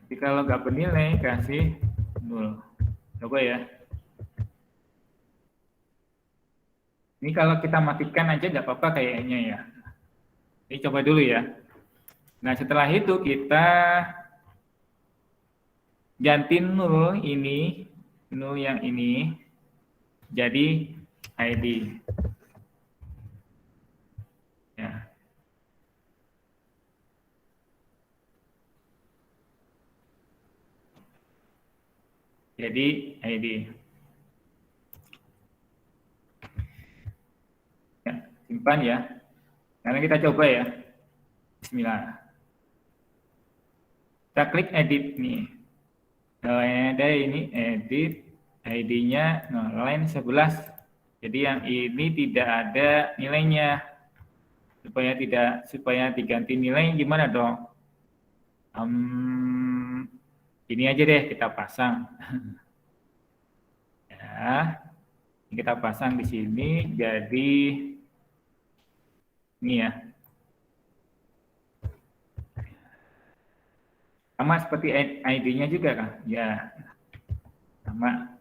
Jadi kalau nggak bernilai kasih 0. Coba ya. Ini kalau kita matikan aja nggak apa-apa kayaknya ya. Ini coba dulu ya. Nah setelah itu kita ganti 0 ini, 0 yang ini jadi ID. Ya. Jadi ID. Ya, simpan ya. Sekarang kita coba ya. Bismillah. Kita klik edit nih. Ada ini edit ID-nya line 11. Jadi yang ini tidak ada nilainya. Supaya diganti nilai gimana dong? Ini aja deh kita pasang. Ya. Kita pasang di sini jadi ini ya. Sama seperti ID-nya juga kan? Ya, sama.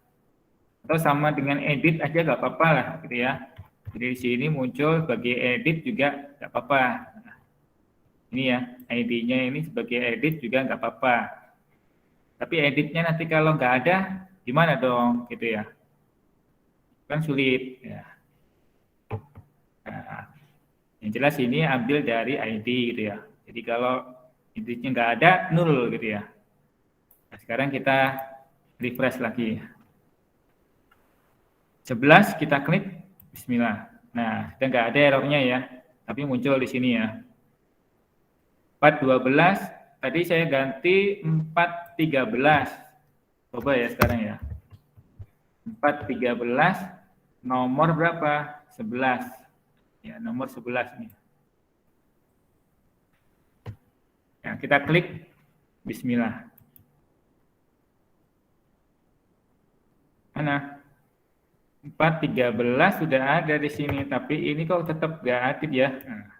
Atau sama dengan edit aja nggak apa-apa lah, gitu ya. Jadi di sini muncul sebagai edit juga nggak apa-apa. Ini ya, ID-nya ini sebagai edit juga nggak apa-apa. Tapi editnya nanti kalau nggak ada, gimana dong, gitu ya? Kan sulit. Ya. Nah, yang jelas ini ambil dari ID, gitu ya. Jadi kalau editnya nggak ada, 0 gitu ya. Nah, sekarang kita refresh lagi. 11 kita klik, bismillah. Nah, kita nggak ada errornya ya, tapi muncul di sini ya. 412, tadi saya ganti 413. Coba ya sekarang ya. 413, nomor berapa? 11. Ya, nomor 11 nih. Ya, kita klik Bismillah. Mana? 413 sudah ada di sini, tapi ini kok tetap nggak aktif ya. Nah,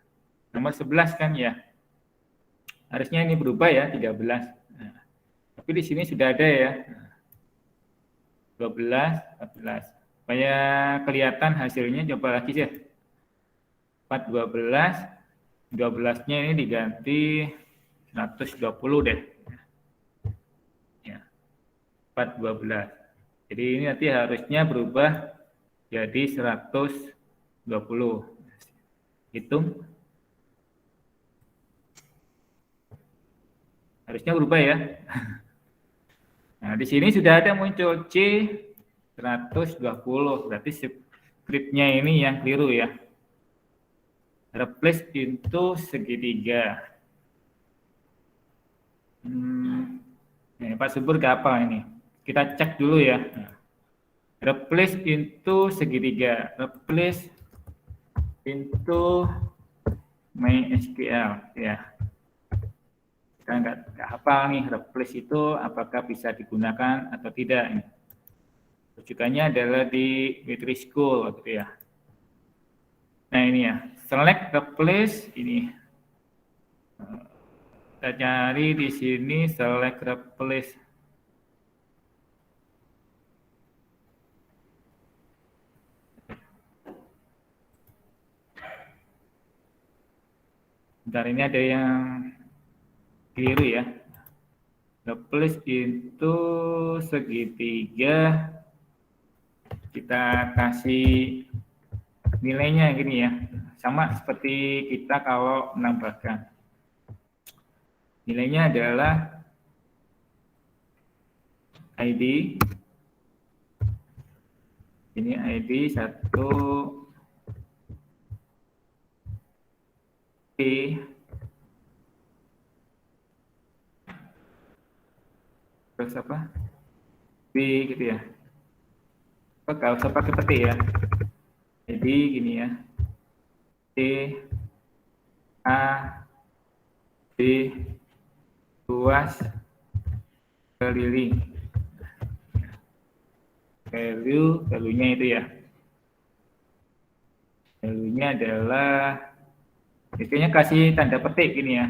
nomor 11 kan ya. Harusnya ini berubah ya, 13. Nah, tapi di sini sudah ada ya. 12, 14. Supaya kelihatan hasilnya, coba lagi ya. 4, 12. 12-nya ini diganti 120 deh. Ya, 4, 12. Jadi ini nanti harusnya berubah jadi 120. Hitung. Harusnya berubah ya. Nah, di sini sudah ada muncul C 120. Berarti scriptnya ini yang keliru ya. Replace into segitiga. Ini Pak Subur ke apa ini? Kita cek dulu ya. Replace into segitiga. Replace into MySQL ya. Kita nggak hafal nih replace itu apakah bisa digunakan atau tidak. Rujukannya adalah di Witri School gitu ya. Nah ini ya, select replace ini. Kita cari di sini select replace. Bentar, ini ada yang keliru ya. Replace itu segitiga. Kita kasih nilainya gini ya. Sama seperti kita kalau menambahkan. Nilainya adalah ID. Ini ID 1 P terus apa? B gitu ya. Nggak usah pakai peti ya. Jadi gini ya. T A B luas keliling. Value-nya itu ya. Value-nya adalah biasanya kasih tanda petik gini ya.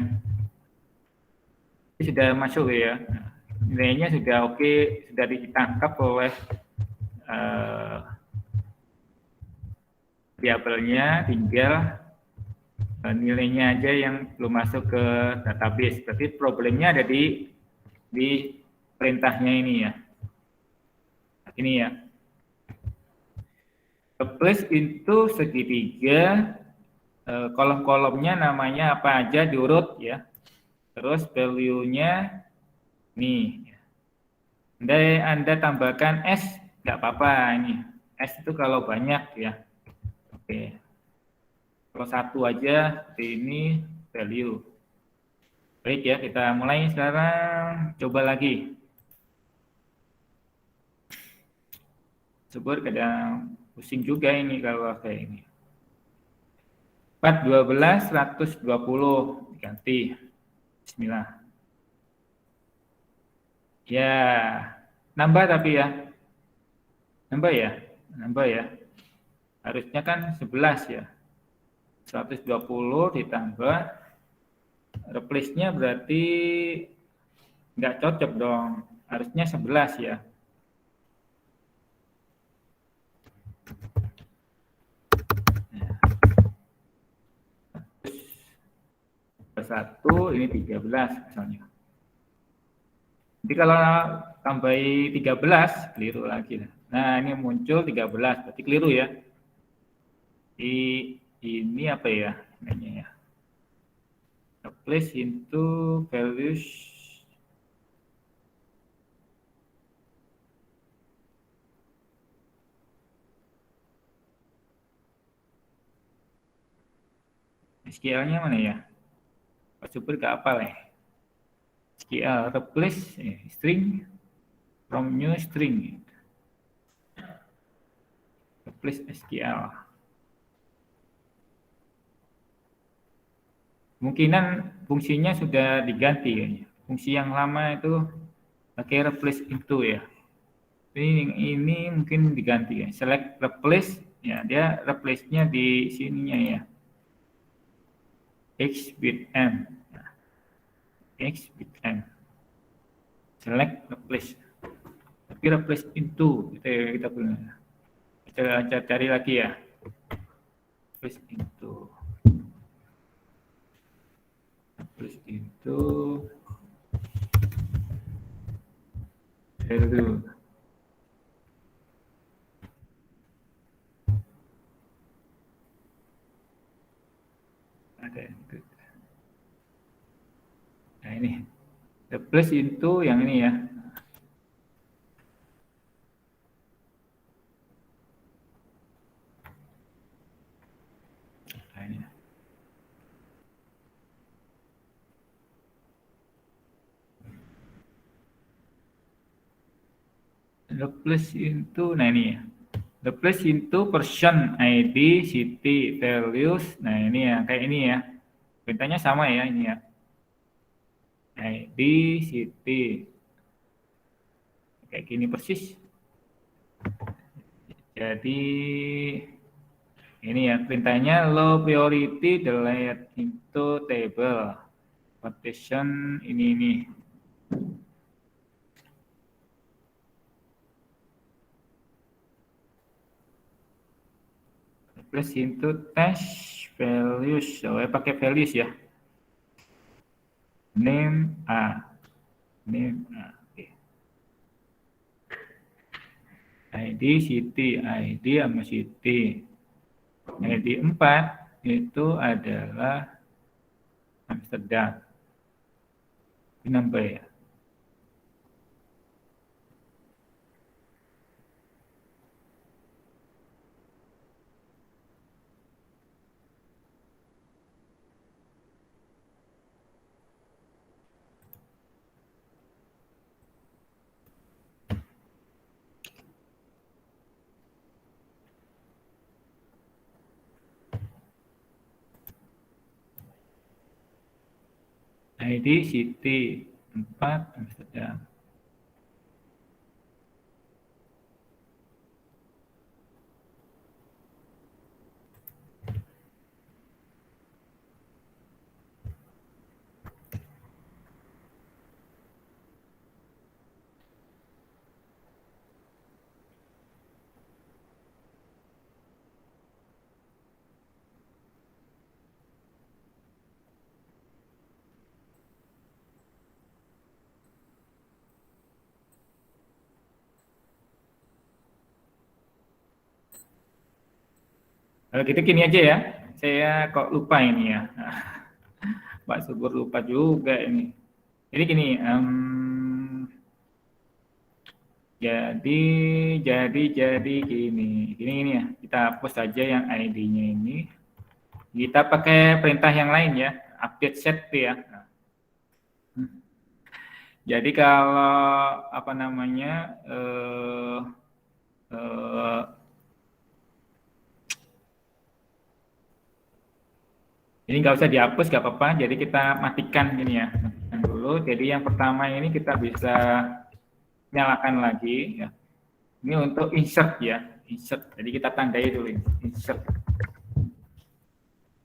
Ini sudah masuk ya. Nilainya sudah oke, sudah ditangkap oleh variabelnya, tinggal nilainya aja yang belum masuk ke database. Berarti problemnya ada di perintahnya ini ya. Ini ya. Replace into segitiga, kolom-kolomnya namanya apa aja diurut ya. Terus value-nya nih. Anda tambahkan S, nggak apa-apa ini. S itu kalau banyak ya. Oke. Kalau satu aja, seperti ini value. Baik ya, kita mulai sekarang. Coba lagi. Sebut kadang pusing juga ini kalau kayak ini. 4, 12, 120 diganti. Bismillah. Ya, nambah tapi ya. Nambah ya? Nambah ya. Harusnya kan 11 ya. 120 ditambah. Replace-nya berarti nggak cocok dong. Harusnya 11 ya. Satu, ini 13 misalnya. Jadi kalau tambahi 13, keliru lagi. Nah, ini muncul 13, berarti keliru ya. Ini apa ya namanya ya? Replace into values. SQL-nya mana ya? Pak Super gak apa ya? SQL replace string from new string. Replace SQL. Kemungkinan fungsinya sudah diganti kayaknya. Fungsi yang lama itu pakai replace into ya. Ini mungkin diganti ya. Select replace ya, dia replace-nya di sininya ya. X with M. X with M. Select replace. Tapi replace into kita punya. Kita cari lagi ya. Replace into. Replace into. Value. Ada itu. Nah ini. Replace into yang ini ya. Nah, ini. Replace into, nah ini ya. Replace into person, ID, city, values. Nah ini ya, kayak ini ya. Perintahnya sama ya ini ya. ID, city. Kayak gini persis. Jadi ini ya perintahnya low priority delete into table. Partition ini. Replace into test values. Oh, pakai values ya. Name A. Name A. Okay. ID city, ID sama city. ID 4 itu adalah Amsterdam. Ini nambah ya. ID city 4 Amsterdam. Kalau gitu gini aja ya. Saya kok lupa ini ya. Pak Subur lupa juga ini. Jadi gini, jadi gini ya. Kita hapus saja yang ID-nya ini. Kita pakai perintah yang lain ya, update set ya. Jadi kalau apa namanya ini nggak usah dihapus, nggak apa-apa. Jadi kita matikan ini ya, matikan dulu. Jadi yang pertama ini kita bisa nyalakan lagi ya. Ini untuk insert ya, insert. Jadi kita tandai dulu ini, insert.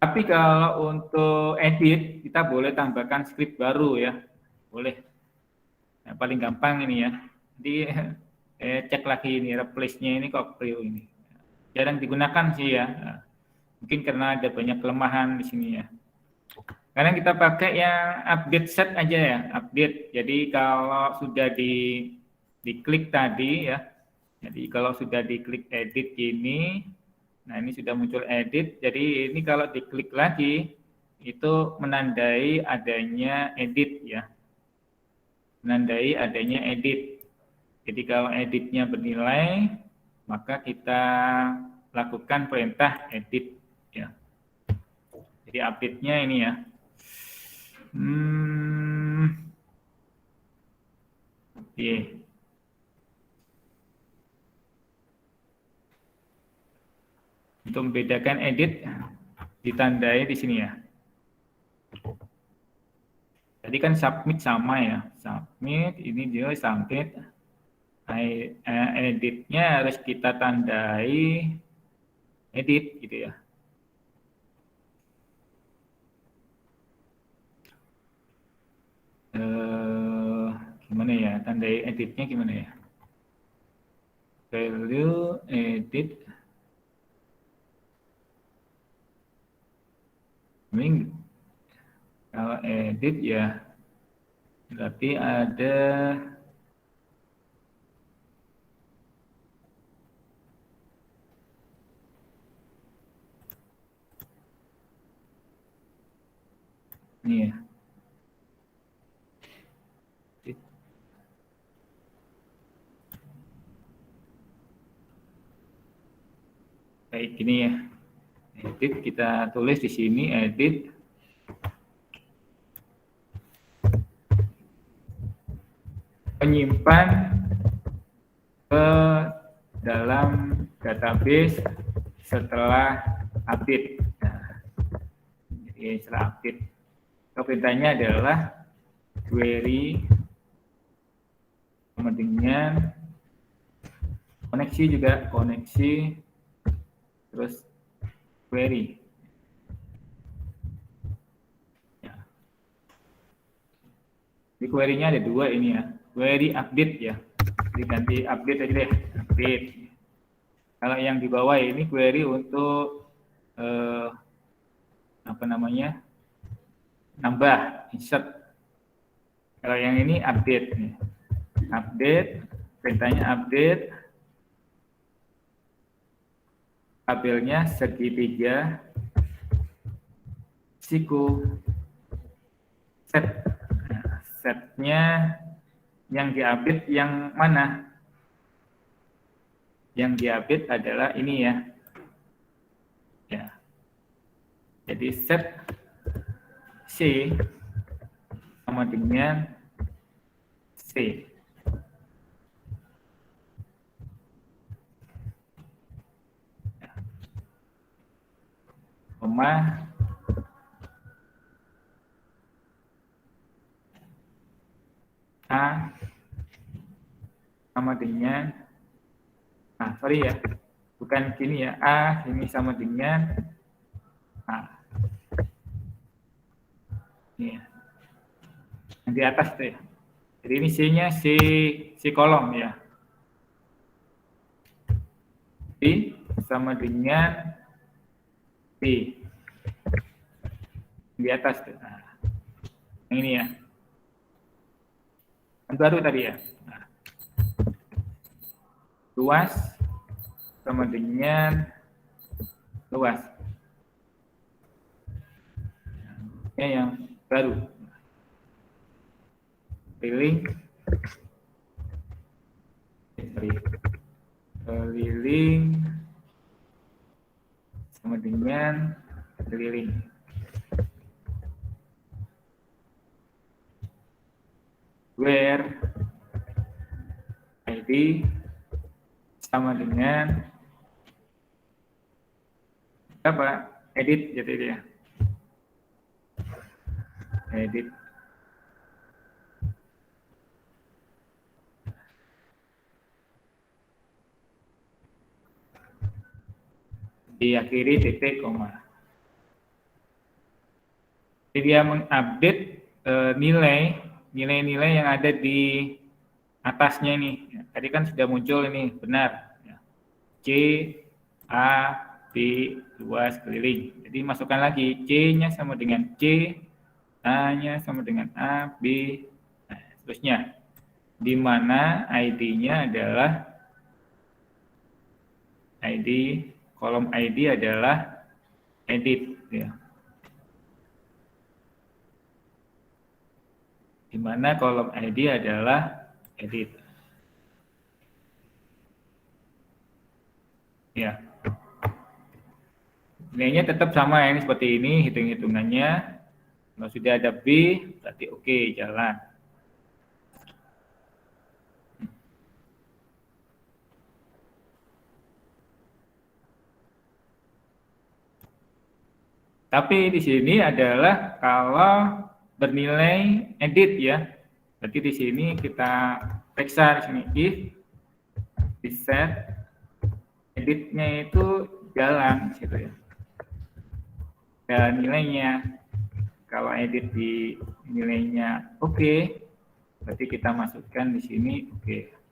Tapi kalau untuk edit kita boleh tambahkan script baru ya, boleh. Yang paling gampang ini ya. Jadi cek lagi ini replace-nya ini kok perlu ini. Jarang digunakan sih ya. Mungkin karena ada banyak kelemahan di sini ya. Karena kita pakai yang update set aja ya, update. Jadi kalau sudah diklik tadi ya. Jadi kalau sudah diklik edit ini, nah ini sudah muncul edit. Jadi ini kalau diklik lagi itu menandai adanya edit ya. Menandai adanya edit. Jadi kalau editnya bernilai, maka kita lakukan perintah edit ya. Jadi update-nya ini ya. Oke. Untuk membedakan edit ditandai di sini ya. Tadi kan submit sama ya. Submit, ini dia submit. Editnya harus kita tandai edit gitu ya. Gimana ya, tandai editnya gimana ya? Value edit. Ini kalau edit ya berarti ada ini ya. Kayak gini ya. Edit kita tulis di sini edit penyimpan ke dalam database setelah update. Nah, jadi setelah update, perintahnya adalah query dengan koneksi juga koneksi terus query. Ya. Di query-nya ada dua ini ya, query update ya. Diganti update aja deh, update. Kalau yang di bawah ini query untuk apa namanya, nambah, insert. Kalau yang ini update nih. Update, perintahnya update. Tabelnya segitiga siku set. Nah, setnya yang diupdate yang mana? Yang diupdate adalah ini ya. Ya. Jadi set C sama dengan C. Koma A sama dengan sorry ya, bukan gini ya, A ini sama dengan A. Ini ya. Yang di atas tuh ya. Jadi ini C-nya C kolom ya. B sama dengan B. Di atas tuh. Nah, yang ini ya. Yang baru tadi ya. Nah. Luas sama dengan luas. Ini yang baru. Keliling. Keliling sama dengan keliling. Where ID sama dengan apa? Edit jadi dia. Edit. Diakhiri titik koma. Jadi dia mengupdate nilai-nilai yang ada di atasnya ini. Tadi kan sudah muncul ini, benar. C, A, B, luas, keliling. Jadi masukkan lagi, C-nya sama dengan C, A-nya sama dengan A, B, nah, seterusnya. Di mana ID-nya adalah kolom ID adalah edit. Ya. Di mana kolom ID adalah edit. Ya. Nilainya tetap sama ya, ini seperti ini hitung-hitungannya. Kalau sudah ada B, berarti oke, jalan. Tapi di sini adalah kalau bernilai edit ya. Berarti di sini kita periksa di sini if di set editnya itu jalan gitu ya. Dan nilainya kalau edit di nilainya oke, berarti kita masukkan di sini oke.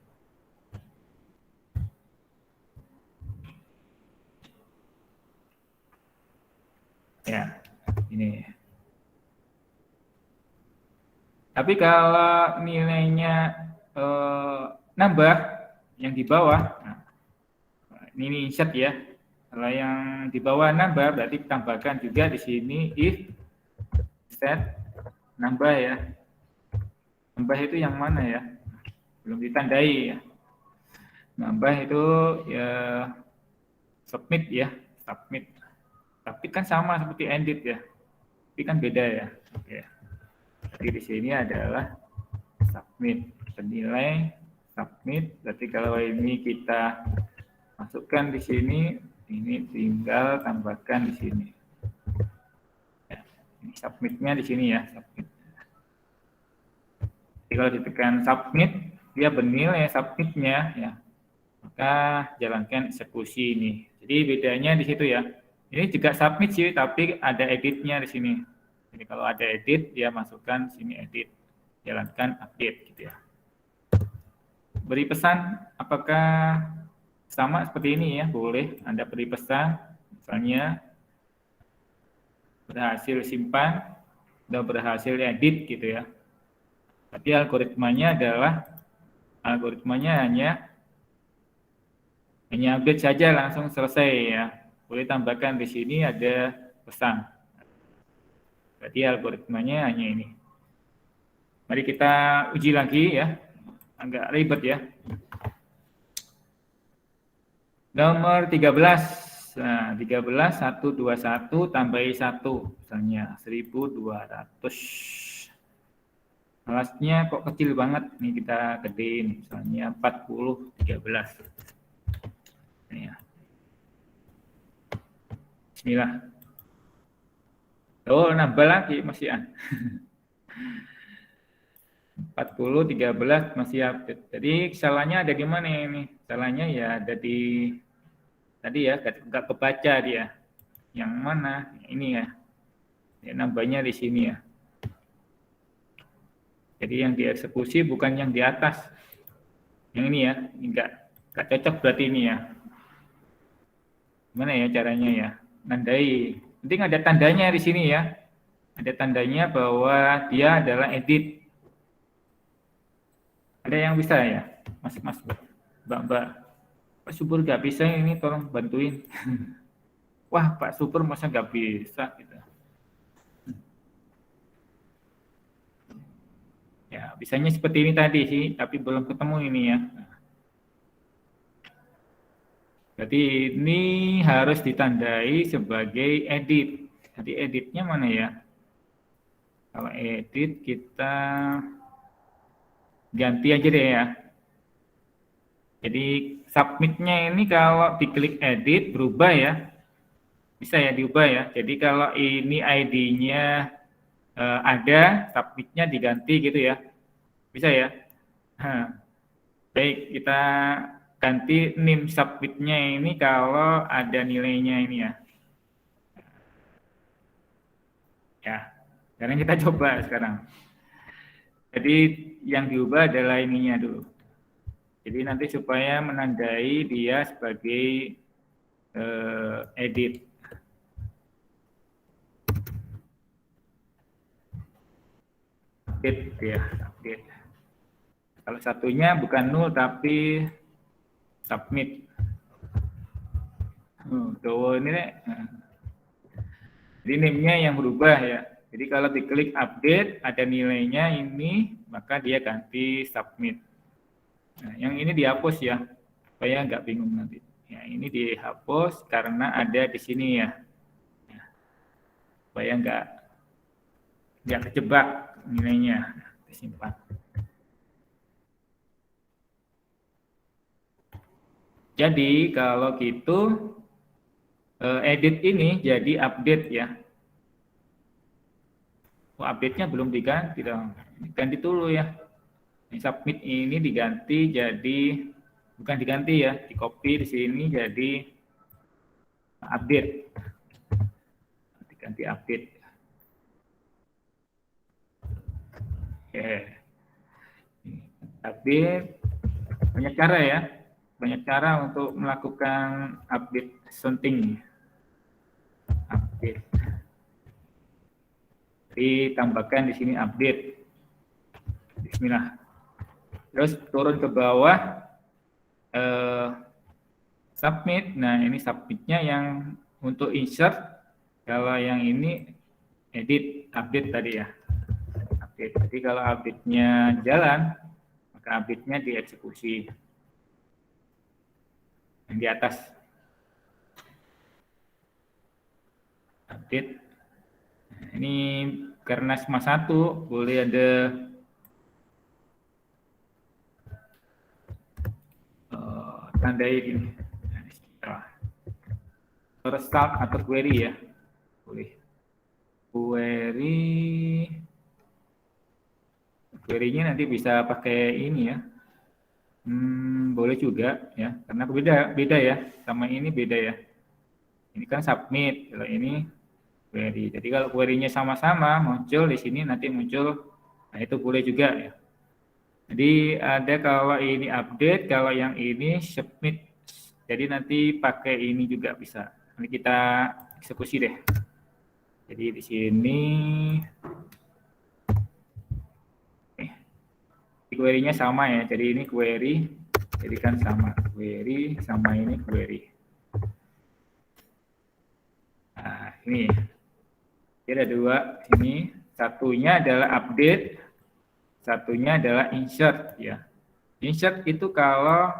Ya, ini. Tapi kalau nilainya nambah yang di bawah, nah, ini insert ya. Kalau yang di bawah nambah, berarti tambahkan juga di sini if set nambah ya. Nambah itu yang mana ya? Belum ditandai ya. Nambah itu ya submit ya, submit. Tapi kan sama seperti edit ya. Tapi kan beda ya. Oke. Jadi di sini adalah submit, bernilai submit. Berarti kalau ini kita masukkan di sini, ini tinggal tambahkan di sini. Ya, ini submitnya di sini ya, submit. Jadi kalau ditekan submit, dia bernilai submitnya ya. Maka jalankan eksekusi ini. Jadi bedanya di situ ya. Ini juga submit sih, tapi ada editnya di sini. Jadi kalau ada edit, dia masukkan sini edit, jalankan update gitu ya. Beri pesan, apakah sama seperti ini ya? Boleh Anda beri pesan, misalnya berhasil simpan, atau berhasil edit gitu ya. Tapi algoritmanya hanya update saja langsung selesai ya. Boleh tambahkan di sini ada pesan. Berarti algoritmanya hanya ini. Mari kita uji lagi ya. Agak ribet ya. Nomor 13. Nah, 13 121 tambahi 1 misalnya 1200. Alasnya kok kecil banget nih, kita gedein misalnya 40 13. Ini ya. Bismillah. Oh, nambah lagi masih 40 13 masih update. Jadi kesalahannya ada di mana ini? Kesalahannya ya ada di tadi ya, nggak kebaca dia. Yang mana? Ini ya. Ya nambahnya di sini ya. Jadi yang dieksekusi bukan yang di atas. Yang ini ya, enggak cocok berarti ini ya. Gimana ya caranya ya? Nandai. Penting ada tandanya di sini ya. Ada tandanya bahwa dia adalah edit. Ada yang bisa ya? Mas, Mbak. Pak Subur nggak bisa ini, tolong bantuin. Wah, Pak Subur masa nggak bisa gitu. Ya, bisanya seperti ini tadi sih, tapi belum ketemu ini ya. Jadi ini harus ditandai sebagai edit. Jadi editnya mana ya? Kalau edit kita ganti aja deh ya. Jadi submitnya ini kalau diklik edit berubah ya. Bisa ya diubah ya. Jadi kalau ini ID-nya ada, submitnya diganti gitu ya. Bisa ya. Baik, kita ganti name submitnya ini kalau ada nilainya ini ya. Ya, sekarang kita coba sekarang. Jadi yang diubah adalah ininya dulu. Jadi nanti supaya menandai dia sebagai edit. Update ya, update. Kalau satunya bukan null tapi submit. Tuh ini nih. Jadi name-nya yang berubah ya. Jadi kalau diklik update ada nilainya ini, maka dia ganti submit. Nah, yang ini dihapus ya, supaya nggak bingung nanti. Ya, ini dihapus karena ada di sini ya. Supaya nggak kejebak nilainya, disimpan. Jadi kalau gitu edit ini jadi update ya. update-nya belum diganti dong. Ganti dulu ya. Ini submit ini diganti jadi, bukan diganti ya, di copy di sini jadi update. Diganti update. Oke. Update. Banyak cara ya. Banyak cara untuk melakukan update something. Update. Ditambahkan di sini update. Bismillah. Terus turun ke bawah, submit. Nah, ini submitnya yang untuk insert. Kalau yang ini edit, update tadi ya. Update. Jadi kalau update-nya jalan, maka update-nya dieksekusi. Yang di atas. Update. Ini karena cuma satu, boleh ada tandai ini. Result atau query ya. Boleh. Query-nya nanti bisa pakai ini ya. Boleh juga ya, karena beda ya, sama ini beda ya. Ini kan submit, kalau ini query. Jadi kalau query-nya sama-sama muncul di sini nanti muncul, nah itu boleh juga ya. Jadi ada kalau ini update, kalau yang ini submit. Jadi nanti pakai ini juga bisa. Nanti kita eksekusi deh. Jadi di sini query-nya sama ya. Jadi ini query, jadi kan sama query sama ini query. Nah, ini. Jadi ada dua ini. Satunya adalah update, satunya adalah insert ya. Insert itu kalau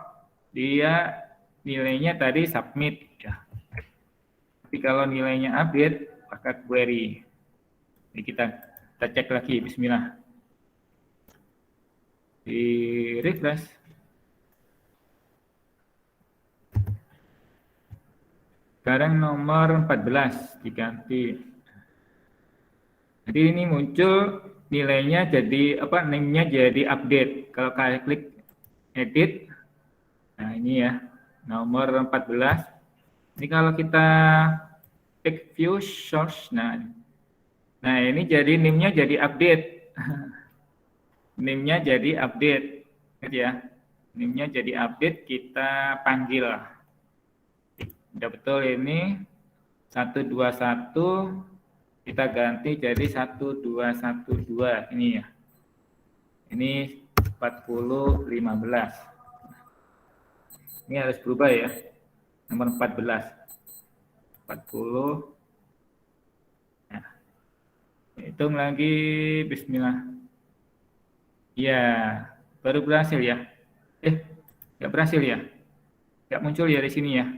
dia nilainya tadi submit ya. Tapi kalau nilainya update maka query. Jadi kita cek lagi, bismillah. Di refresh. Sekarang nomor 14 diganti. Jadi ini muncul nilainya jadi apa, name-nya jadi update. Kalau kalian klik edit, nah ini ya nomor 14. Ini kalau kita klik view source, nah ini jadi name-nya jadi update. Name-nya jadi update, ya. Name-nya jadi update, kita panggil. Udah betul ini 121, kita ganti jadi 1212 ini ya. Ini 4015. Ini harus berubah ya. Nomor 14. 40. Nah. Hitung lagi, bismillah. Ya, baru berhasil ya. Nggak berhasil ya. Nggak muncul ya di sini ya.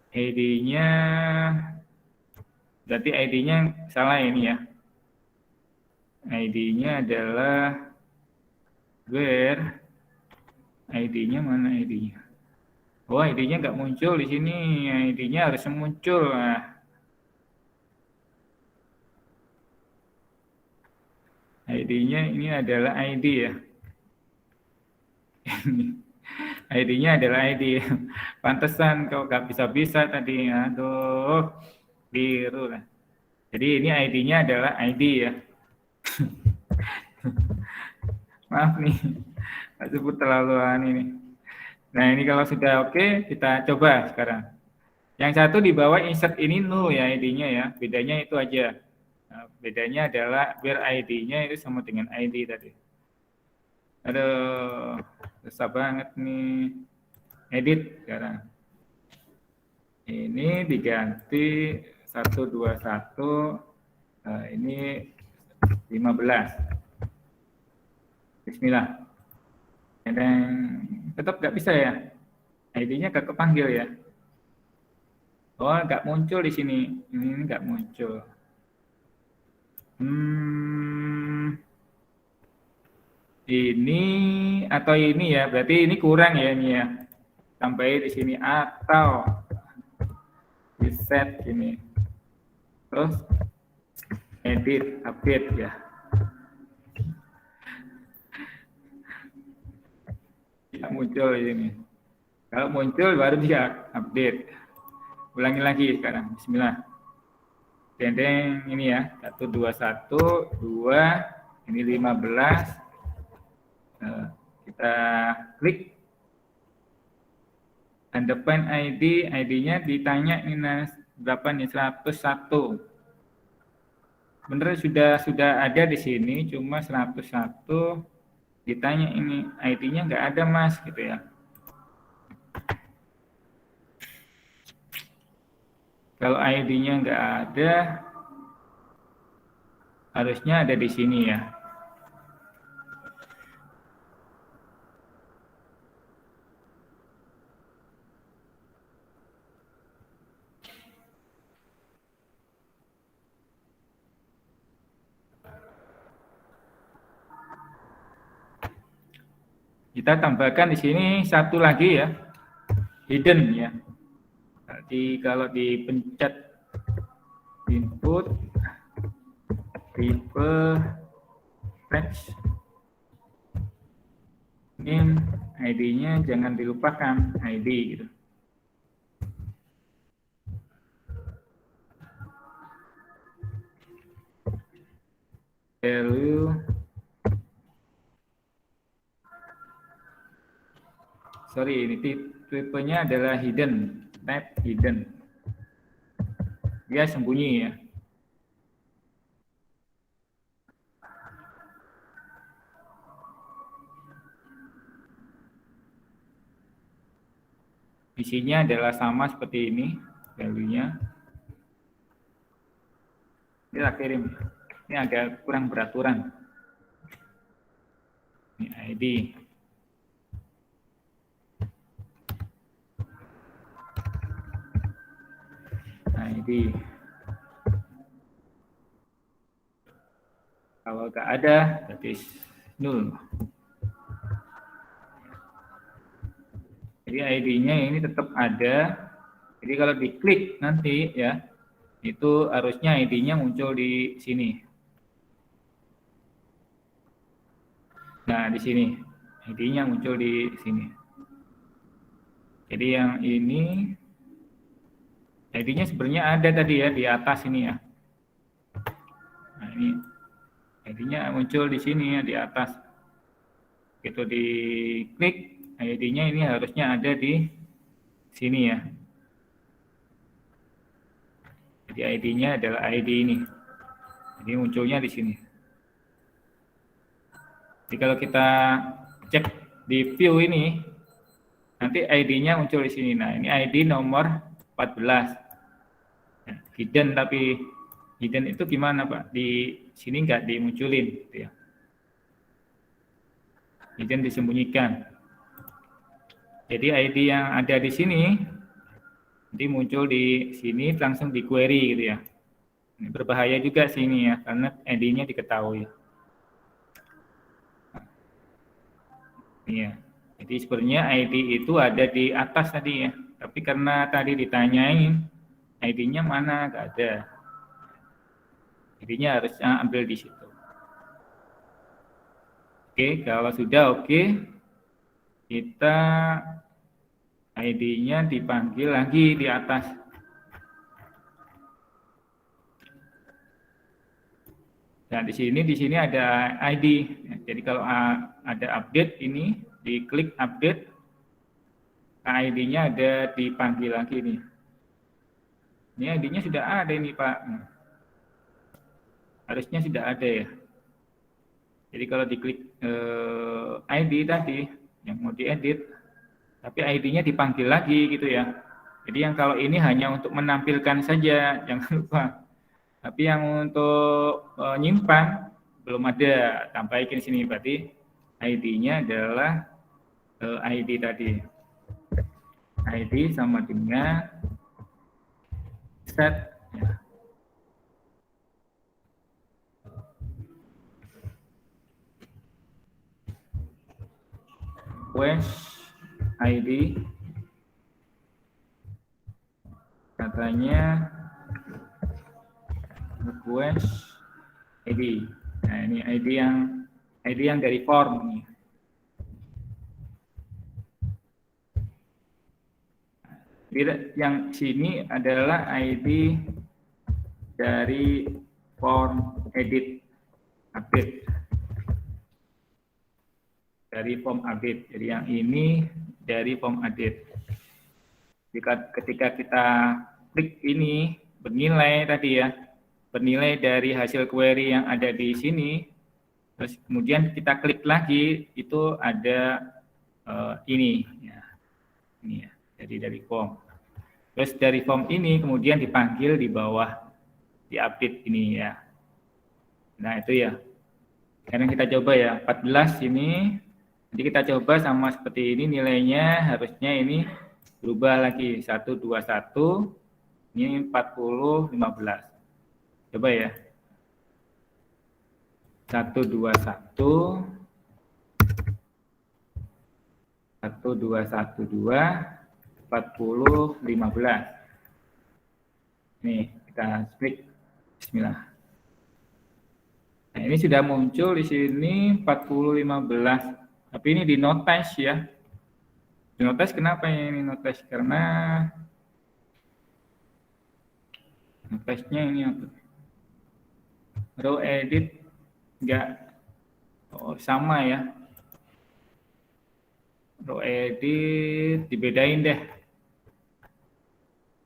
ID-nya, berarti ID-nya salah ini ya. ID-nya adalah where. ID-nya mana ID-nya? Oh, ID-nya nggak muncul di sini. ID-nya harus muncul. Nah. ID-nya ini adalah ID ya. ID-nya adalah ID. Pantesan kau nggak bisa-bisa tadi. Aduh, biru lah. Jadi ini ID-nya adalah ID ya. Maaf nih, nggak sebut terlaluan ini. Nah ini kalau sudah oke, kita coba sekarang. Yang satu di bawah insert ini null ya ID-nya ya. Bedanya itu aja. Nah, bedanya adalah where ID-nya itu sama dengan ID tadi. Aduh, susah banget nih. Edit sekarang. Ini diganti 121. Nah, ini 15. Bismillah. Dan tetap nggak bisa ya. ID-nya nggak kepanggil ya. Oh, nggak muncul di sini. Ini nggak muncul. Ini atau ini ya, berarti ini kurang ya ini ya. Sampai di sini atau di set gini, terus edit update ya, tidak muncul ini. Kalau muncul baru dia update. Ulangi lagi sekarang. Bismillah. Dendeng ini ya, 121 2 ini 15. Kita klik undefined ID, ID-nya ditanya ini berapa nih, 101. Bener sudah ada di sini, cuma 101 ditanya ini ID-nya nggak ada Mas gitu ya. Kalau ID-nya nggak ada, harusnya ada di sini ya. Kita tambahkan di sini satu lagi ya, hidden ya. Jadi kalau dipencet input tipe text name, ID-nya jangan dilupakan ID gitu. Value ini tipenya adalah hidden, type hidden. Dia sembunyi ya. Isinya adalah sama seperti ini, value-nya. Kita kirim. Ini agak kurang beraturan. Ini ID. ID. Kalau nggak ada, berarti nol. Jadi ID-nya ini tetap ada. Jadi kalau diklik nanti ya, itu harusnya ID-nya muncul di sini. Nah, di sini. ID-nya muncul di sini. Jadi yang ini ID-nya sebenarnya ada tadi ya, di atas ini ya. Nah, ini ID-nya muncul di sini ya, di atas. Itu diklik, ID-nya ini harusnya ada di sini ya. Jadi ID-nya adalah ID ini. Jadi munculnya di sini. Jadi kalau kita cek di view ini, nanti ID-nya muncul di sini. Nah, ini ID nomor 14. Hidden, tapi hidden itu gimana Pak? Di sini nggak dimunculin gitu ya. Hidden disembunyikan. Jadi ID yang ada di sini nanti muncul di sini langsung di query gitu ya. Ini berbahaya juga sini ya, karena ID-nya diketahui. Iya. Jadi sebenarnya ID itu ada di atas tadi ya, tapi karena tadi ditanyain ID-nya mana, nggak ada. ID-nya harus ambil di situ. Oke, kalau sudah oke, kita ID-nya dipanggil lagi di atas. Nah, di sini ada ID. Jadi kalau ada update ini, diklik update, ID-nya ada dipanggil lagi nih. Ini ID-nya sudah ada ini Pak. Harusnya sudah ada ya. Jadi kalau diklik ID tadi yang mau diedit, tapi ID-nya dipanggil lagi gitu ya. Jadi yang kalau ini hanya untuk menampilkan saja, jangan lupa. Tapi yang untuk nyimpan belum ada, tambahkan sini berarti ID-nya adalah ID tadi. ID sama dengan set ya. Request ID datanya request ID. Nah, ini ID yang dari form nih. Yang sini adalah ID dari form edit update. Dari form update. Jadi yang ini dari form update. Ketika kita klik ini bernilai tadi ya, bernilai dari hasil query yang ada di sini, terus kemudian kita klik lagi itu ada ini ya. Ini ya, jadi dari form. Terus dari form ini kemudian dipanggil di bawah di update ini ya. Nah, itu ya. Sekarang kita coba ya, 14 ini. Jadi kita coba sama seperti ini nilainya harusnya ini berubah lagi 121 ini 40 15. Coba ya. 121 12 40 15. Nih, kita klik bismillah. Nah, ini sudah muncul di sini 40 15. Tapi ini di notice ya. Di notice kenapa ini notice? Karena notice-nya ini apa? Row edit enggak sama ya. Row edit dibedain deh.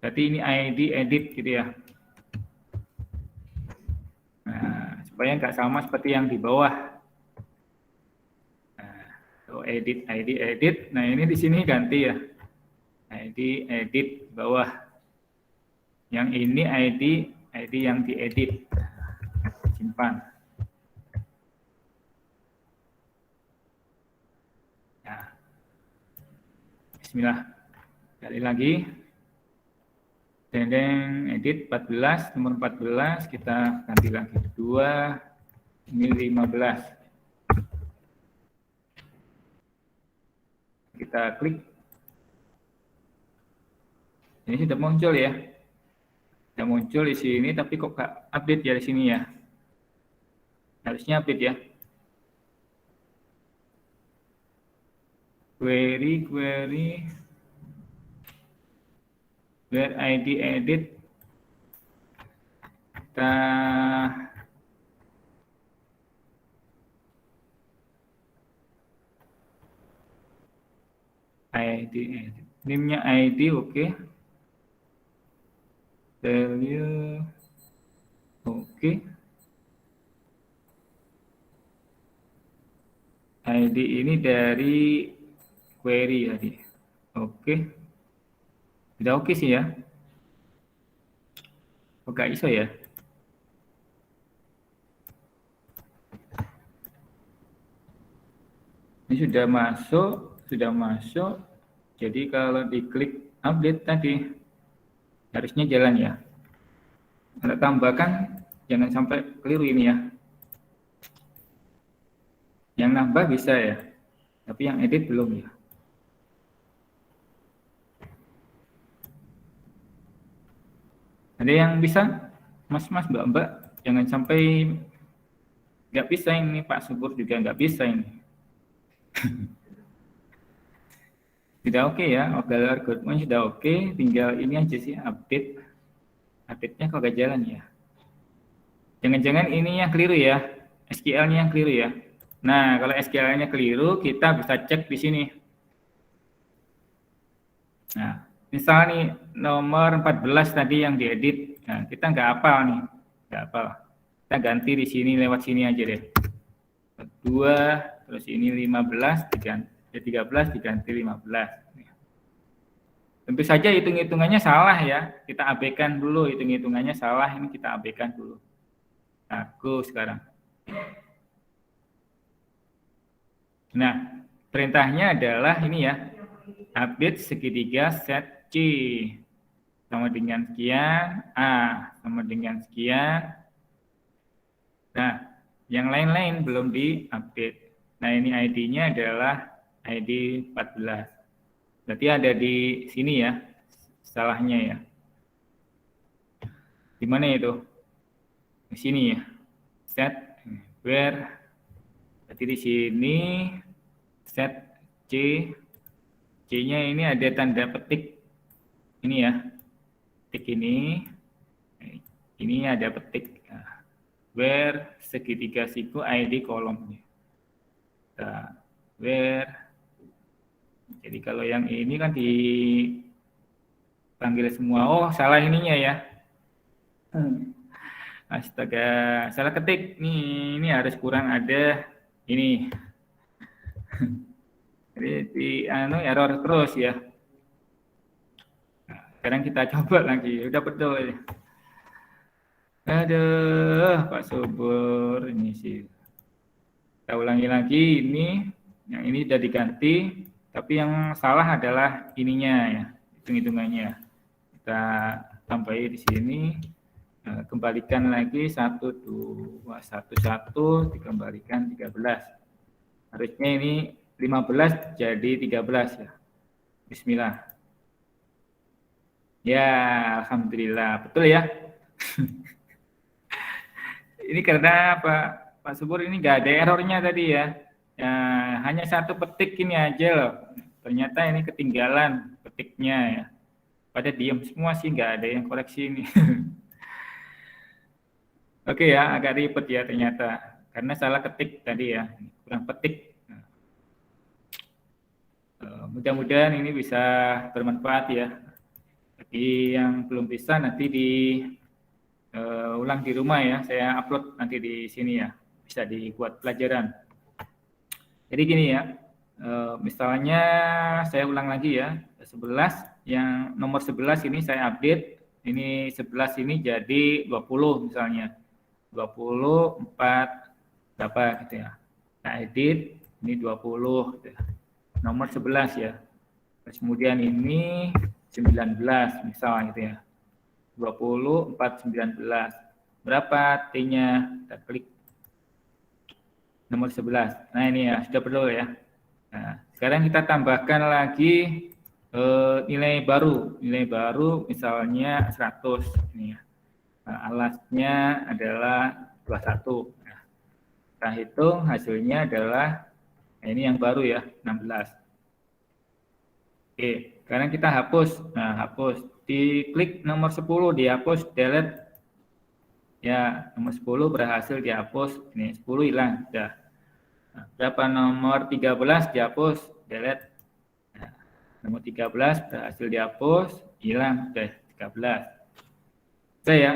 Berarti ini ID edit gitu ya. Nah, supaya nggak sama seperti yang di bawah. Nah, row edit ID edit. Nah, ini di sini ganti ya. ID edit bawah. Yang ini ID yang diedit. Simpan. Nah. Bismillah. Kali lagi. Dendeng edit 14, nomor 14 kita ganti lagi 2, ini 15. Kita klik. Ini sudah muncul ya. Sudah muncul di sini tapi kok nggak update ya di sini ya. Harusnya update ya. Query where ID edit kita ID edit name-nya ID oke. Value oke. ID ini dari query tadi oke. Udah oke sih ya. Kok nggak iso ya? Ini sudah masuk. Jadi kalau diklik update tadi, harusnya jalan ya. Ada tambahkan, jangan sampai keliru ini ya. Yang nambah bisa ya, tapi yang edit belum ya. Ada yang bisa? Mas, mbak, jangan sampai nggak bisa ini, Pak Subur juga nggak bisa ini. Sudah oke ya, algoritma sudah oke, tinggal ini aja sih update. Update-nya kok nggak jalan ya. Jangan-jangan ini yang keliru ya, SQL-nya yang keliru ya. Nah, kalau SQL-nya keliru, kita bisa cek di sini. Nah, misal nih nomor 14 tadi yang diedit, nah kita nggak hafal nih, nggak hafal. Kita ganti di sini lewat sini aja deh. 2, terus ini 15 diganti 13 diganti 15. Tentu saja hitung-hitungannya salah ya. Kita abaikan dulu hitung-hitungannya salah, ini kita abaikan dulu. Aku sekarang. Nah, perintahnya adalah ini ya. Update segitiga set C sama dengan sekian, A sama dengan sekian. Nah, yang lain-lain belum di-update. Nah, ini ID-nya adalah ID 14. Berarti ada di sini ya, salahnya ya. Di mana itu? Di sini ya. Set where. Berarti di sini set C. C-nya ini ada tanda petik. Ini ya. Petik ini. Ini ada petik. Where segitiga siku ID kolom. Where. Jadi kalau yang ini kan dipanggil semua. Oh, salah ininya ya. Astaga, salah ketik. Nih, ini harus kurang ada ini. Jadi error terus ya. Nah, sekarang kita coba lagi. Udah betul ya. Aduh, Pak Subur ini sih. Kita ulangi lagi ini. Yang ini sudah diganti, tapi yang salah adalah ininya ya, hitung-hitungannya. Kita tambahin di sini. Kembalikan lagi 1, 2, 1, 1, dikembalikan 13. Harusnya ini 15 jadi 13 ya. Bismillah. Ya, alhamdulillah. Betul ya. Ini karena Pak Subur ini nggak ada errornya tadi ya. Hanya satu petik ini aja loh. Ternyata ini ketinggalan petiknya ya. Pada diam semua sih, nggak ada yang koreksi ini. Oke ya, agak ribet ya ternyata. Karena salah ketik tadi ya, kurang petik. Mudah-mudahan ini bisa bermanfaat ya. Bagi yang belum bisa nanti ulang di rumah ya. Saya upload nanti di sini ya. Bisa dibuat pelajaran. Jadi gini ya, misalnya saya ulang lagi ya. 11, yang nomor 11 ini saya update. Ini 11 ini jadi 20 misalnya. 24 berapa gitu ya. Nah, edit ini 20 gitu ya. Nomor 11 ya. Terus kemudian ini 19 misalnya gitu ya. 20 4 19. Berapa T-nya? Kita klik nomor 11. Nah, ini ya sudah perlu ya. Nah, sekarang kita tambahkan lagi nilai baru misalnya 100 ini ya. Nah, alasnya adalah 21. Nah, kita hitung hasilnya adalah ini yang baru ya, 16. Oke, sekarang kita hapus. Nah, hapus. Diklik nomor 10, dihapus, delete. Ya, nomor 10 berhasil dihapus. Ini 10 hilang, sudah. Nah, berapa nomor 13 dihapus, delete. Nah, nomor 13 berhasil dihapus, hilang, sudah 13. Oke ya,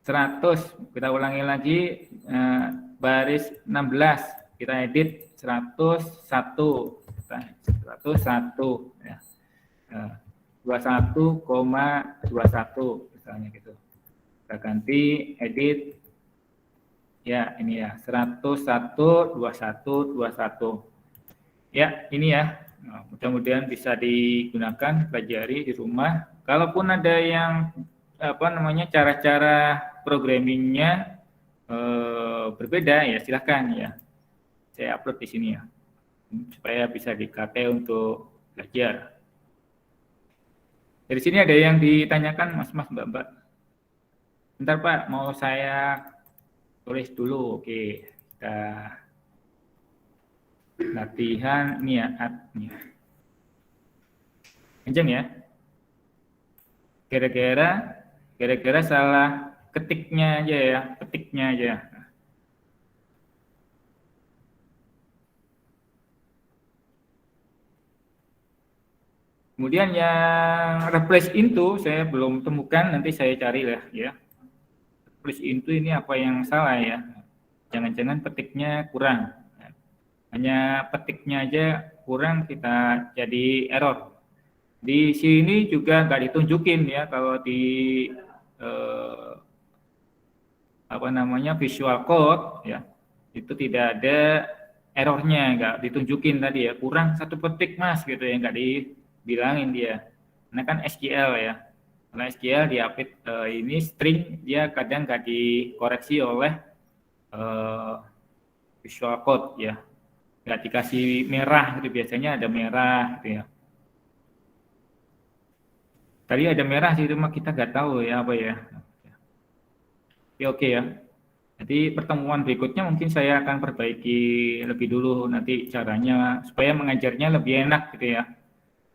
100 kita ulangi lagi, baris 16 kita edit 101 ya. 21,21 misalnya gitu. Kita ganti edit ya, ini ya 101 21 21 ya, ini ya. Nah, mudah-mudahan bisa digunakan, pelajari di rumah. Kalaupun ada yang cara-cara programmingnya berbeda ya, silahkan ya. Saya upload di sini ya, supaya bisa dipakai untuk belajar. Dari sini ada yang ditanyakan, Mas, Mbak. Bentar Pak, mau saya tulis dulu. Oke, kita latihan ini ya, kenceng ya. Kira-kira salah ketiknya aja ya, petiknya aja. Kemudian yang replace into saya belum temukan, nanti saya cari lah ya. Replace into ini apa yang salah ya? Jangan-jangan petiknya kurang. Hanya petiknya aja kurang, kita jadi error. Di sini juga nggak ditunjukin ya, kalau di visual code ya, itu tidak ada errornya, nggak ditunjukin tadi ya, kurang satu petik Mas gitu ya, nggak dibilangin dia. Karena kan SQL ya, karena SQL di update ini string, dia kadang nggak dikoreksi oleh visual code ya, nggak dikasih merah gitu, biasanya ada merah gitu ya. Tadi ada merah sih, itu mah kita nggak tahu ya apa ya. Oke ya. Jadi pertemuan berikutnya mungkin saya akan perbaiki lebih dulu nanti caranya supaya mengajarnya lebih enak gitu ya.